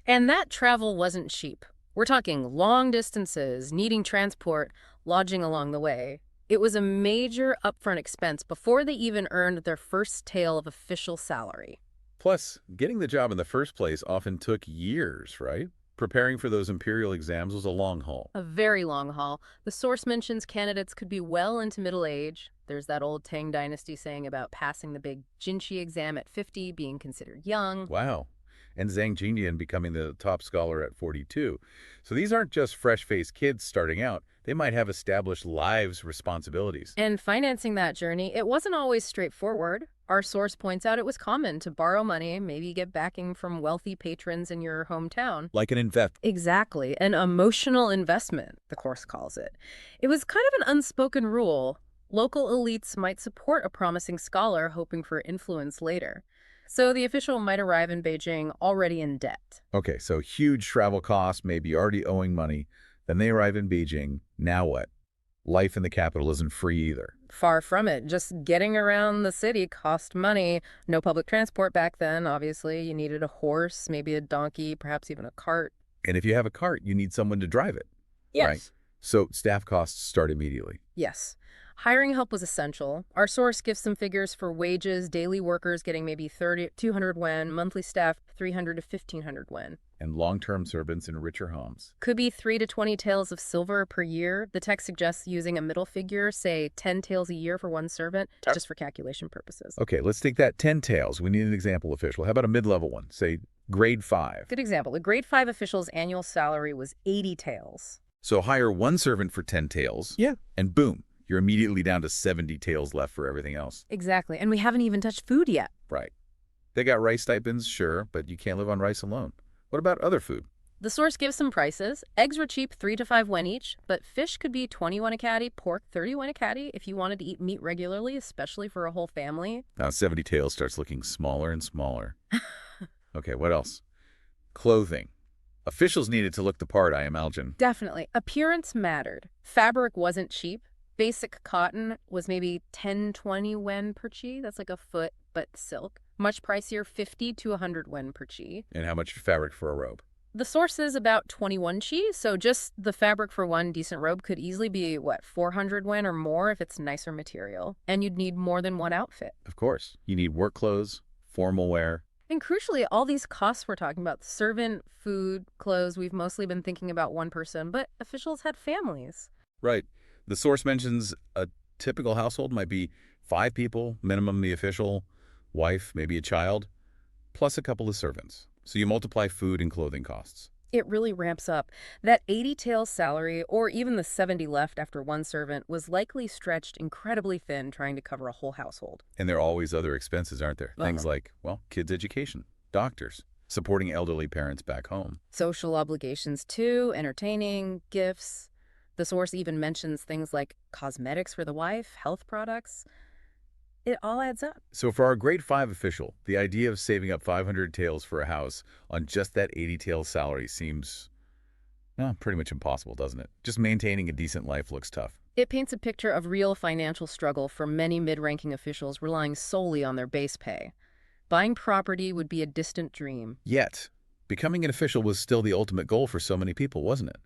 And that travel wasn't cheap. We're talking long distances, needing transport, lodging along the way. It was a major upfront expense before they even earned their first tael of official salary. Plus, getting the job in the first place often took years, right? Preparing for those imperial exams was a long haul. A very long haul. The source mentions candidates could be well into middle age. There's that old Tang Dynasty saying about passing the big Jinshi exam at 50 being considered young. Wow. And Zhang Jingyan becoming the top scholar at 42. So these aren't just fresh-faced kids starting out. They might have established lives responsibilities. And financing that journey, it wasn't always straightforward. Our source points out it was common to borrow money, maybe get backing from wealthy patrons in your hometown. Like an investment. Exactly. An emotional investment, the course calls it. It was kind of an unspoken rule. Local elites might support a promising scholar hoping for influence later. So the official might arrive in Beijing already in debt. Okay, so huge travel costs, maybe already owing money. Then they arrive in Beijing. Now what? Life in the capital isn't free either. Far from it. Just getting around the city cost money. No public transport back then, obviously. You needed a horse, maybe a donkey, perhaps even a cart. And if you have a cart, you need someone to drive it. Yes. Right? So staff costs start immediately. Yes. Hiring help was essential. Our source gives some figures for wages, daily workers getting maybe 200 yuan, monthly staff 300 to 1,500 yuan. And long-term servants in richer homes. Could be 3 to 20 taels of silver per year. The text suggests using a middle figure, say 10 taels a year for one servant, just for calculation purposes. Okay, let's take that 10 taels. We need an example official. How about a mid-level one? Say grade 5. Good example. A grade 5 official's annual salary was 80 taels. So hire one servant for 10 taels. Yeah. And boom. You're immediately down to 70 taels left for everything else. Exactly. And we haven't even touched food yet. Right. They got rice stipends, sure, but you can't live on rice alone. What about other food? The source gives some prices. Eggs were cheap, 3 to 5 yuan each, but fish could be 20 yuan a catty, pork 30 yuan a catty if you wanted to eat meat regularly, especially for a whole family. Now 70 taels starts looking smaller and smaller. Okay, what else? Clothing. Officials needed to look the part, I imagine. Definitely. Appearance mattered. Fabric wasn't cheap. Basic cotton was maybe 10-20 yuan per chi. That's like a foot, but silk. Much pricier, 50 to 100 yuan per chi. And how much fabric for a robe? The source is about 21 chi, so just the fabric for one decent robe could easily be, 400 yuan or more if it's nicer material. And you'd need more than one outfit. Of course. You need work clothes, formal wear. And crucially, all these costs we're talking about, servant, food, clothes, we've mostly been thinking about one person, but officials had families. Right. The source mentions a typical household might be 5 people, minimum the official, wife, maybe a child, plus a couple of servants. So you multiply food and clothing costs. It really ramps up. That 80 taels salary, or even the 70 left after one servant, was likely stretched incredibly thin trying to cover a whole household. And there are always other expenses, aren't there? Things like, kids' education, doctors, supporting elderly parents back home. Social obligations too, entertaining, gifts. The source even mentions things like cosmetics for the wife, health products. It all adds up. So for our grade 5 official, the idea of saving up 500 taels for a house on just that 80 taels salary seems pretty much impossible, doesn't it? Just maintaining a decent life looks tough. It paints a picture of real financial struggle for many mid-ranking officials relying solely on their base pay. Buying property would be a distant dream. Yet, becoming an official was still the ultimate goal for so many people, wasn't it?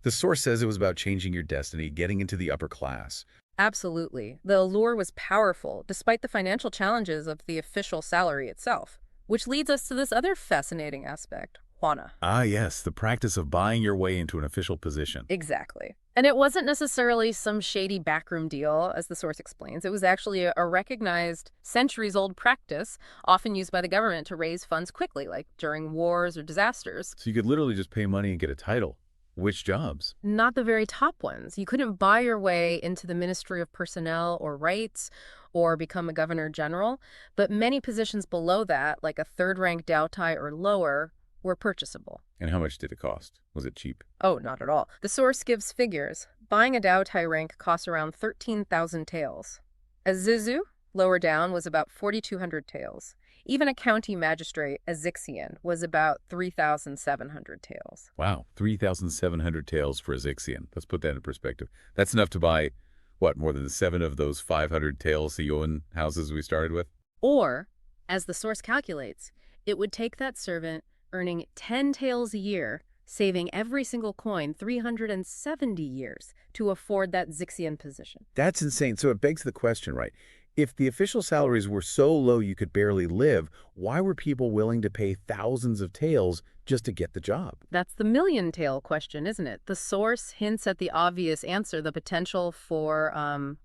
The source says it was about changing your destiny, getting into the upper class. Absolutely. The allure was powerful, despite the financial challenges of the official salary itself. Which leads us to this other fascinating aspect, Juana. Ah, yes, the practice of buying your way into an official position. Exactly. And it wasn't necessarily some shady backroom deal, as the source explains. It was actually a recognized centuries-old practice, often used by the government to raise funds quickly, like during wars or disasters. So you could literally just pay money and get a title. Which jobs? Not the very top ones. You couldn't buy your way into the Ministry of Personnel or Rights or become a governor general, but many positions below that, like a third-rank Daotai or lower, were purchasable. And how much did it cost? Was it cheap? Oh, not at all. The source gives figures. Buying a Daotai rank costs around 13,000 taels. A Zizu, lower down, was about 4,200 taels. Even a county magistrate, a Zixian, was about 3,700 taels. Wow, 3,700 taels for a Zixian. Let's put that in perspective. That's enough to buy, what, more than 7 of those 500 tael Sioen houses we started with? Or, as the source calculates, it would take that servant earning 10 taels a year, saving every single coin 370 years to afford that Zixian position. That's insane. So it begs the question, right? If the official salaries were so low you could barely live, why were people willing to pay thousands of taels just to get the job? That's the million-tael question, isn't it? The source hints at the obvious answer, the potential for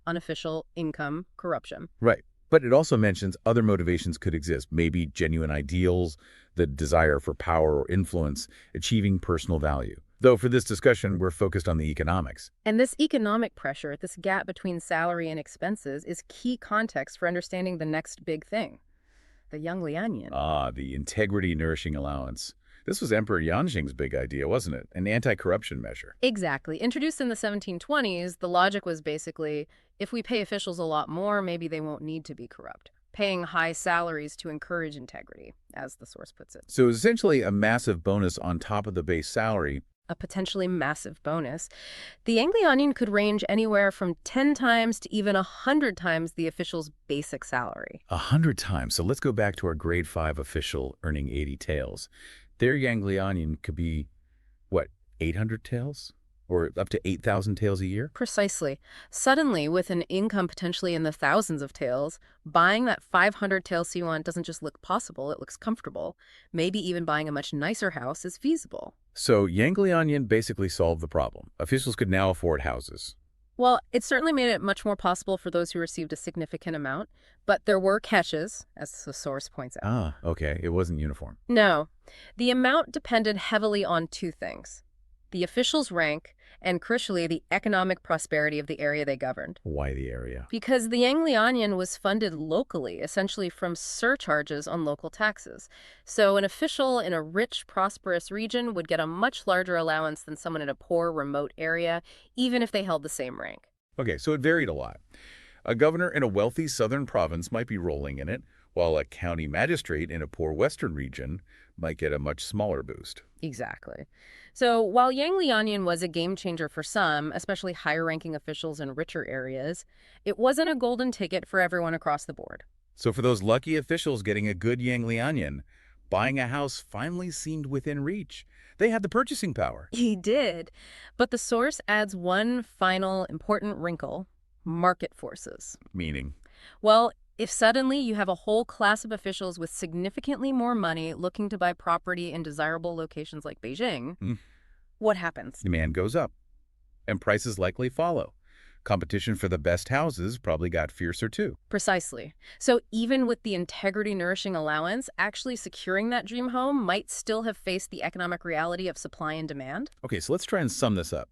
unofficial income corruption. Right. But it also mentions other motivations could exist, maybe genuine ideals, the desire for power or influence, achieving personal value. Though for this discussion, we're focused on the economics. And this economic pressure, this gap between salary and expenses, is key context for understanding the next big thing, the Yonglianyan. Ah, the integrity nourishing allowance. This was Emperor Yongzheng's big idea, wasn't it? An anti-corruption measure. Exactly. Introduced in the 1720s, the logic was basically, if we pay officials a lot more, maybe they won't need to be corrupt. Paying high salaries to encourage integrity, as the source puts it. So it was essentially a massive bonus on top of the base salary. A potentially massive bonus. The Yonglianyan could range anywhere from 10 times to even 100 times the official's basic salary. 100 times. So let's go back to our grade 5 official earning 80 taels. Their Yonglianyan could be, what, 800 taels? Or up to 8,000 taels a year? Precisely. Suddenly, with an income potentially in the thousands of taels, buying that 500 tael Siwan doesn't just look possible, it looks comfortable. Maybe even buying a much nicer house is feasible. So Yonglianyan basically solved the problem. Officials could now afford houses. Well, it certainly made it much more possible for those who received a significant amount, but there were catches, as the source points out. Ah, okay. It wasn't uniform. No. The amount depended heavily on two things: the official's rank, and crucially, the economic prosperity of the area they governed. Why the area? Because the Yonglianyan was funded locally, essentially from surcharges on local taxes. So an official in a rich, prosperous region would get a much larger allowance than someone in a poor, remote area, even if they held the same rank. Okay, so it varied a lot. A governor in a wealthy southern province might be rolling in it, while a county magistrate in a poor western region might get a much smaller boost. Exactly. So while Yonglianyan was a game changer for some, especially higher-ranking officials in richer areas, it wasn't a golden ticket for everyone across the board. So for those lucky officials getting a good Yonglianyan, buying a house finally seemed within reach. They had the purchasing power. He did. But the source adds one final important wrinkle: market forces. Meaning? Well, if suddenly you have a whole class of officials with significantly more money looking to buy property in desirable locations like Beijing, what happens? Demand goes up, and prices likely follow. Competition for the best houses probably got fiercer too. Precisely. So even with the integrity-nourishing allowance, actually securing that dream home might still have faced the economic reality of supply and demand. Okay, so let's try and sum this up.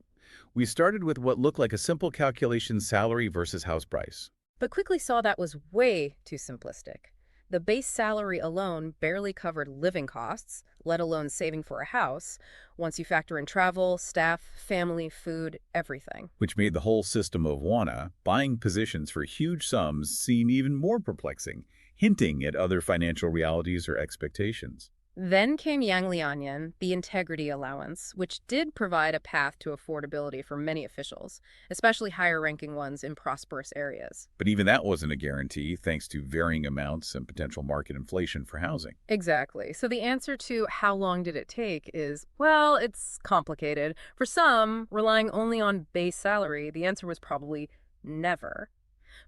We started with what looked like a simple calculation: salary versus house price. But quickly saw that was way too simplistic. The base salary alone barely covered living costs, let alone saving for a house, once you factor in travel, staff, family, food, everything. Which made the whole system of WANA, buying positions for huge sums, seem even more perplexing, hinting at other financial realities or expectations. Then came Yonglianyan, the integrity allowance, which did provide a path to affordability for many officials, especially higher-ranking ones in prosperous areas. But even that wasn't a guarantee, thanks to varying amounts and potential market inflation for housing. Exactly. So the answer to how long did it take is, well, it's complicated. For some, relying only on base salary, the answer was probably Never.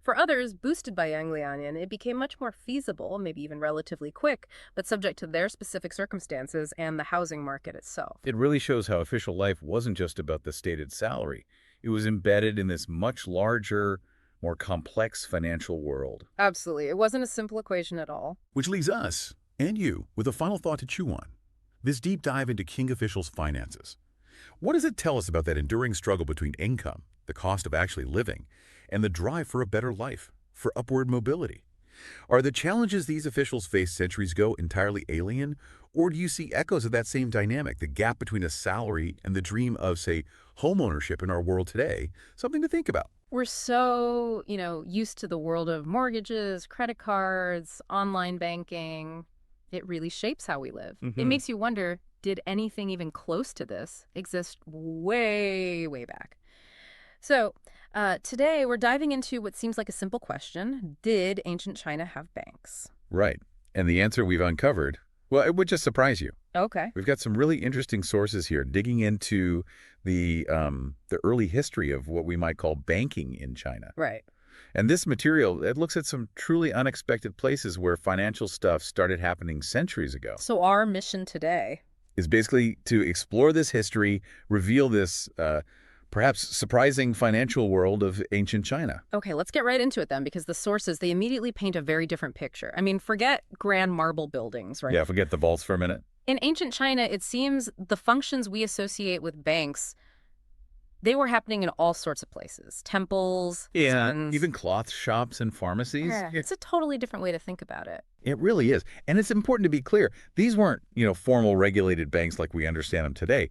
For others, boosted by Yang Lianyan, it became much more feasible, maybe even relatively quick, but subject to their specific circumstances and the housing market itself. It really shows how official life wasn't just about the stated salary. It was embedded in this much larger, more complex financial world. Absolutely. It wasn't a simple equation at all. Which leaves us, and you, with a final thought to chew on. This deep dive into Qing officials' finances. What does it tell us about that enduring struggle between income, the cost of actually living, and the drive for a better life, for upward mobility? Are the challenges these officials faced centuries ago entirely alien, or do you see echoes of that same dynamic, the gap between a salary and the dream of, say, homeownership in our world today? Something to think about. We're so, used to the world of mortgages, credit cards, online banking. It really shapes how we live. It makes you wonder, did anything even close to this exist way, way back? So today we're diving into what seems like a simple question. Did ancient China have banks? Right. And the answer we've uncovered, well, it would just surprise you. Okay. We've got some really interesting sources here, digging into the early history of what we might call banking in China. Right. And this material, it looks at some truly unexpected places where financial stuff started happening centuries ago. So our mission today Is basically to explore this history, reveal this perhaps surprising financial world of ancient China. Okay, let's get right into it then, because the sources, they immediately paint a very different picture. I mean, forget grand marble buildings, right? Yeah, forget the vaults for a minute. In ancient China, it seems the functions we associate with banks, they were happening in all sorts of places. Temples, inns. Even cloth shops and pharmacies. Yeah, it's a totally different way to think about it. It really is. And it's important to be clear. These weren't, formal regulated banks like we understand them today.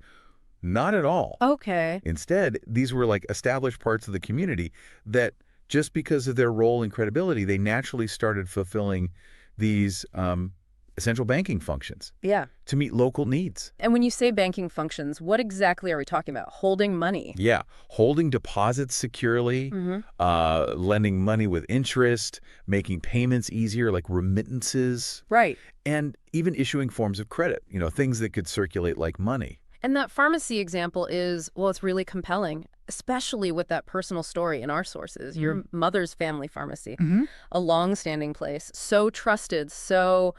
Not at all. Okay. Instead, these were like established parts of the community that just because of their role and credibility, they naturally started fulfilling these essential banking functions Yeah. to meet local needs. And when you say banking functions, what exactly are we talking about? Holding money? Yeah, holding deposits securely, lending money with interest, making payments easier like remittances, Right. and even issuing forms of credit, things that could circulate like money. And that pharmacy example is, well, it's really compelling, especially with that personal story in our sources, your mother's family pharmacy, a long-standing place, so trusted, so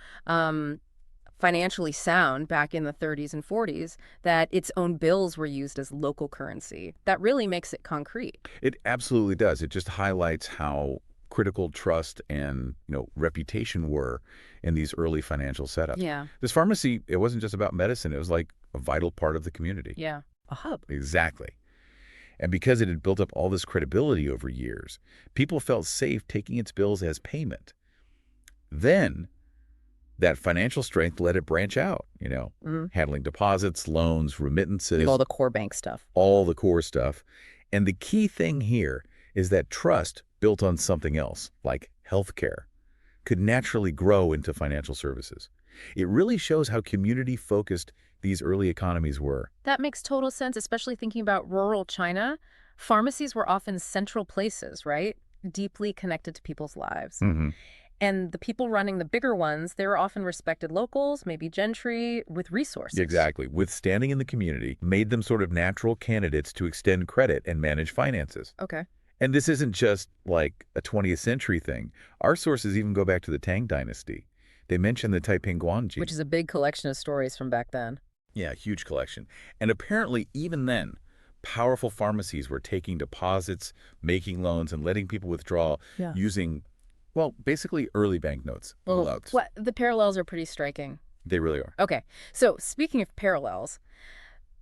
financially sound back in the 30s and 40s that its own bills were used as local currency. That really makes it concrete. It absolutely does. It just highlights how critical trust and, reputation were in these early financial setups. Yeah. This pharmacy, it wasn't just about medicine. It was like a vital part of the community. Yeah. A hub. Exactly. And because it had built up all this credibility over years, people felt safe taking its bills as payment. Then that financial strength let it branch out, handling deposits, loans, remittances. All the core bank stuff. All the core stuff. And the key thing here is that trust built on something else, like healthcare, could naturally grow into financial services. It really shows how community-focused these early economies were. That makes total sense, especially thinking about rural China. Pharmacies were often central places, right? Deeply connected to people's lives. And the people running the bigger ones, they were often respected locals, maybe gentry, with resources. Exactly. Withstanding in the community made them sort of natural candidates to extend credit and manage finances. Okay. And this isn't just like a 20th century thing. Our sources even go back to the Tang Dynasty. They mention the Taiping Guanji. Which is a big collection of stories from back then. Yeah, huge collection. And apparently even then, powerful pharmacies were taking deposits, making loans, and letting people withdraw using, well, basically early banknotes. Well, the parallels are pretty striking. They really are. Okay, so speaking of parallels,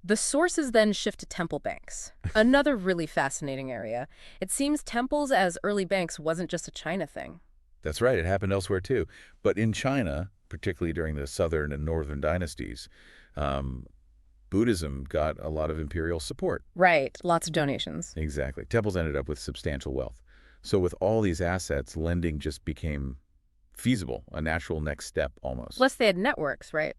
the sources then shift to temple banks, another really fascinating area. It seems temples as early banks wasn't just a China thing. That's right. It happened elsewhere too. But in China, particularly during the southern and northern dynasties, Buddhism got a lot of imperial support. Right. Lots of donations. Exactly. Temples ended up with substantial wealth. So with all these assets, lending just became feasible, a natural next step almost. Plus they had networks, right?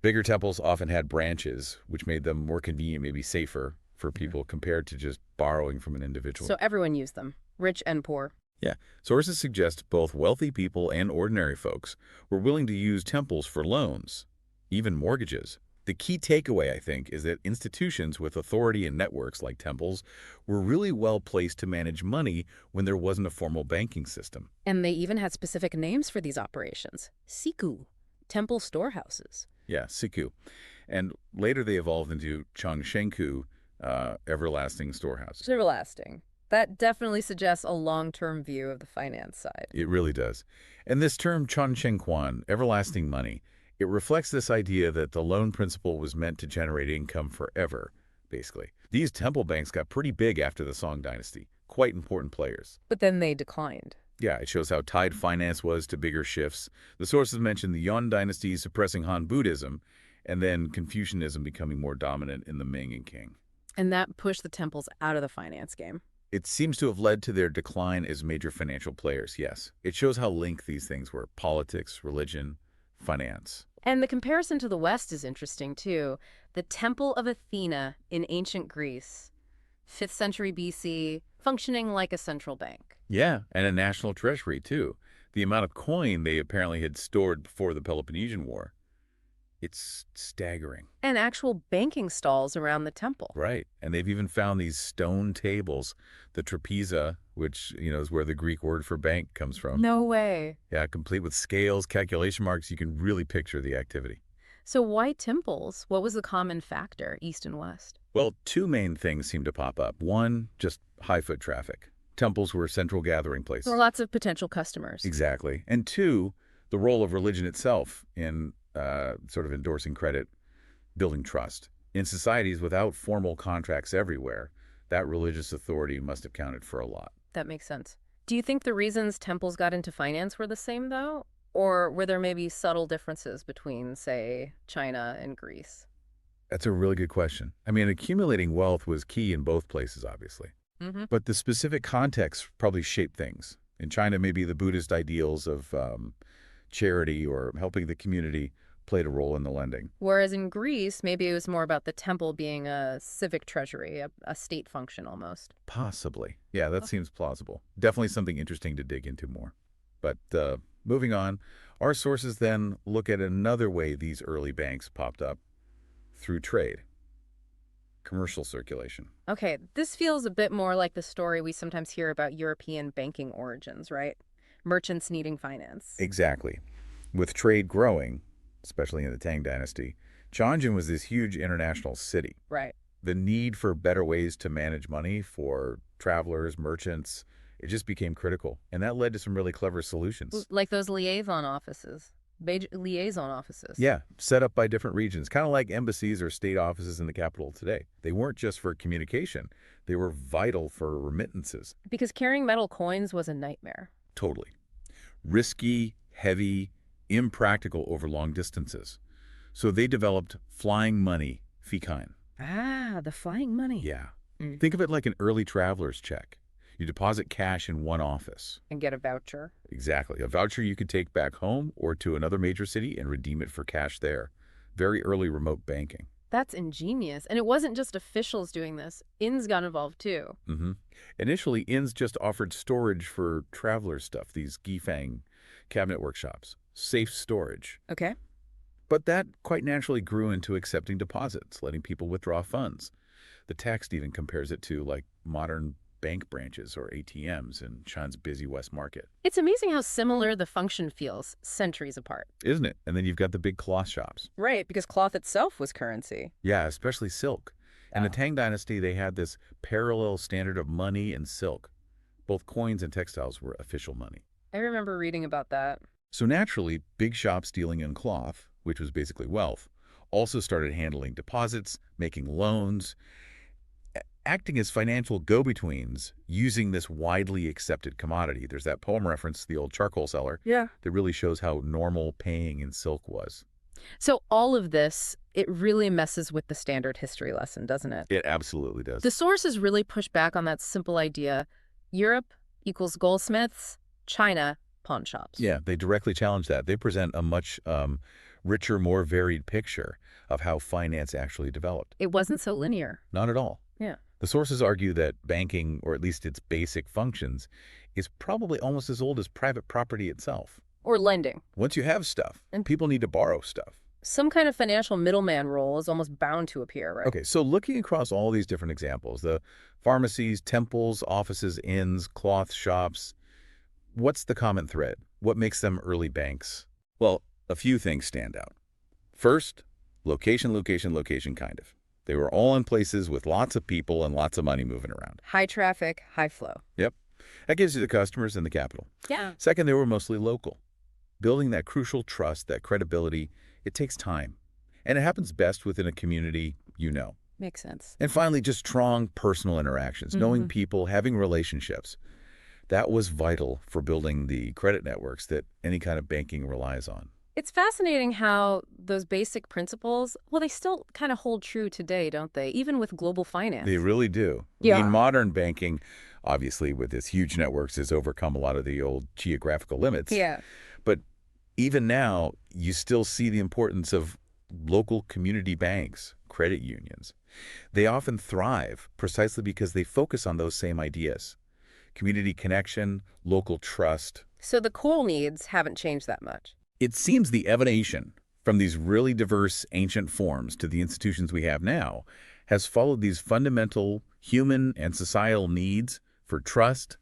Bigger temples often had branches, which made them more convenient, maybe safer for people compared to just borrowing from an individual. So everyone used them, rich and poor. Yeah. Sources suggest both wealthy people and ordinary folks were willing to use temples for loans, even mortgages. The key takeaway, I think, is that institutions with authority and networks like temples were really well placed to manage money when there wasn't a formal banking system. And they even had specific names for these operations. Siku, temple storehouses. Yeah, siku. And later they evolved into changshenku, everlasting storehouses. It's everlasting. That definitely suggests a long-term view of the finance side. It really does. And this term changshengquan, everlasting money, it reflects this idea that the loan principle was meant to generate income forever, basically. These temple banks got pretty big after the Song Dynasty, quite important players. But then they declined. Yeah, it shows how tied finance was to bigger shifts. The sources mention the Yuan Dynasty suppressing Han Buddhism, and then Confucianism becoming more dominant in the Ming and Qing. And that pushed the temples out of the finance game. It seems to have led to their decline as major financial players, yes. It shows how linked these things were: politics, religion, finance. And the comparison to the West is interesting, too. The Temple of Athena in ancient Greece, 5th century BC, functioning like a central bank. Yeah, and a national treasury, too. The amount of coin they apparently had stored before the Peloponnesian War, it's staggering. And actual banking stalls around the temple. Right, and they've even found these stone tables, the trapeza, which, is where the Greek word for bank comes from. No way. Yeah, complete with scales, calculation marks. You can really picture the activity. So why temples? What was the common factor, East and West? Well, two main things seem to pop up. One, just high foot traffic. Temples were central gathering places. There were lots of potential customers. Exactly. And two, the role of religion itself in sort of endorsing credit, building trust. In societies without formal contracts everywhere, that religious authority must have counted for a lot. That makes sense. Do you think the reasons temples got into finance were the same, though? Or were there maybe subtle differences between, say, China and Greece? That's a really good question. I mean, accumulating wealth was key in both places, obviously. But the specific context probably shaped things. In China, maybe the Buddhist ideals of charity or helping the community played a role in the lending. Whereas in Greece, maybe it was more about the temple being a civic treasury, a state function almost. Possibly. Yeah, that seems plausible. Definitely something interesting to dig into more. But moving on, our sources then look at another way these early banks popped up: through trade. Commercial circulation. Okay, this feels a bit more like the story we sometimes hear about European banking origins, right? Merchants needing finance. Exactly. With trade growing, especially in the Tang Dynasty, Tianjin was this huge international city. Right. The need for better ways to manage money for travelers, merchants, it just became critical. And that led to some really clever solutions. Like those liaison offices. Liaison offices. Yeah, set up by different regions, kind of like embassies or state offices in the capital today. They weren't just for communication. They were vital for remittances. Because carrying metal coins was a nightmare. Totally. Risky, heavy, impractical over long distances. So they developed flying money, fikan. Ah, the flying money. Yeah. Think of it like an early traveler's check. You deposit cash in one office. And get a voucher. Exactly. A voucher you could take back home or to another major city and redeem it for cash there. Very early remote banking. That's ingenious. And it wasn't just officials doing this. Inns got involved too. Initially, inns just offered storage for traveler stuff, these gifang cabinet workshops. Safe storage. Okay. But that quite naturally grew into accepting deposits, letting people withdraw funds. The text even compares it to like modern bank branches or ATMs in China's busy West Market. It's amazing how similar the function feels centuries apart. Isn't it? And then you've got the big cloth shops. Right, because cloth itself was currency. Yeah, especially silk. In the Tang Dynasty, they had this parallel standard of money and silk. Both coins and textiles were official money. I remember reading about that. So naturally, big shops dealing in cloth, which was basically wealth, also started handling deposits, making loans, acting as financial go-betweens using this widely accepted commodity. There's that poem reference, the old charcoal seller, that really shows how normal paying in silk was. So all of this, it really messes with the standard history lesson, doesn't it? It absolutely does. The sources really push back on that simple idea. Europe equals goldsmiths, China, pawn shops. Yeah, they directly challenge that. They present a much richer, more varied picture of how finance actually developed. It wasn't so linear. Not at all. Yeah. The sources argue that banking, or at least its basic functions, is probably almost as old as private property itself. Or lending. Once you have stuff, and people need to borrow stuff. Some kind of financial middleman role is almost bound to appear, right? Okay, so looking across all these different examples, the pharmacies, temples, offices, inns, cloth shops, what's the common thread? What makes them early banks? Well, a few things stand out. First, location, location, location, kind of. They were all in places with lots of people and lots of money moving around. High traffic, high flow. Yep. That gives you the customers and the capital. Yeah. Second, they were mostly local. Building that crucial trust, that credibility, it takes time. And it happens best within a community you know. Makes sense. And finally, just strong personal interactions, knowing people, having relationships. That was vital for building the credit networks that any kind of banking relies on. It's fascinating how those basic principles, well, they still kind of hold true today, don't they? Even with global finance. They really do. Yeah. I mean, modern banking, obviously, with its huge networks, has overcome a lot of the old geographical limits. Yeah. But even now, you still see the importance of local community banks, credit unions. They often thrive precisely because they focus on those same ideas. Community connection, local trust. So the core needs haven't changed that much. It seems the evolution from these really diverse ancient forms to the institutions we have now has followed these fundamental human and societal needs for trust,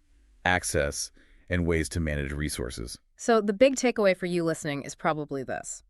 access, and ways to manage resources. So the big takeaway for you listening is probably this.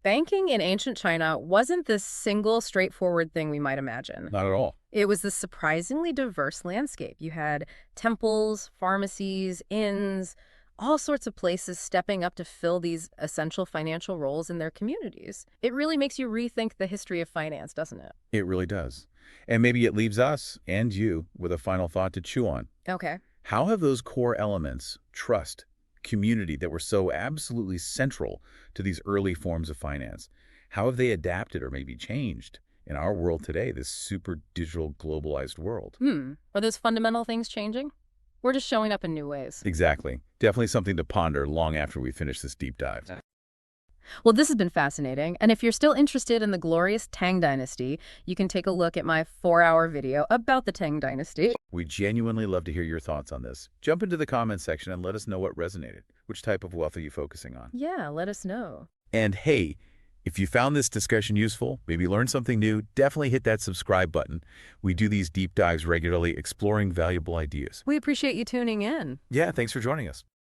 Banking in ancient China wasn't this single straightforward thing we might imagine. Not at all. It was this surprisingly diverse landscape. You had temples, pharmacies, inns, all sorts of places stepping up to fill these essential financial roles in their communities. It really makes you rethink the history of finance, doesn't it? It really does. And maybe it leaves us and you with a final thought to chew on. Okay. How have those core elements, trust, community, that were so absolutely central to these early forms of finance, how have they adapted or maybe changed in our world today, this super digital globalized world? Are those fundamental things changing? We're just showing up in new ways. Exactly. Definitely something to ponder long after we finish this deep dive. Well, this has been fascinating. And if you're still interested in the glorious Tang Dynasty, you can take a look at my 4-hour video about the Tang Dynasty. We genuinely love to hear your thoughts on this. Jump into the comments section and let us know what resonated. Which type of wealth are you focusing on? Yeah, let us know. And hey, if you found this discussion useful, maybe learned something new, definitely hit that subscribe button. We do these deep dives regularly, exploring valuable ideas. We appreciate you tuning in. Yeah, thanks for joining us.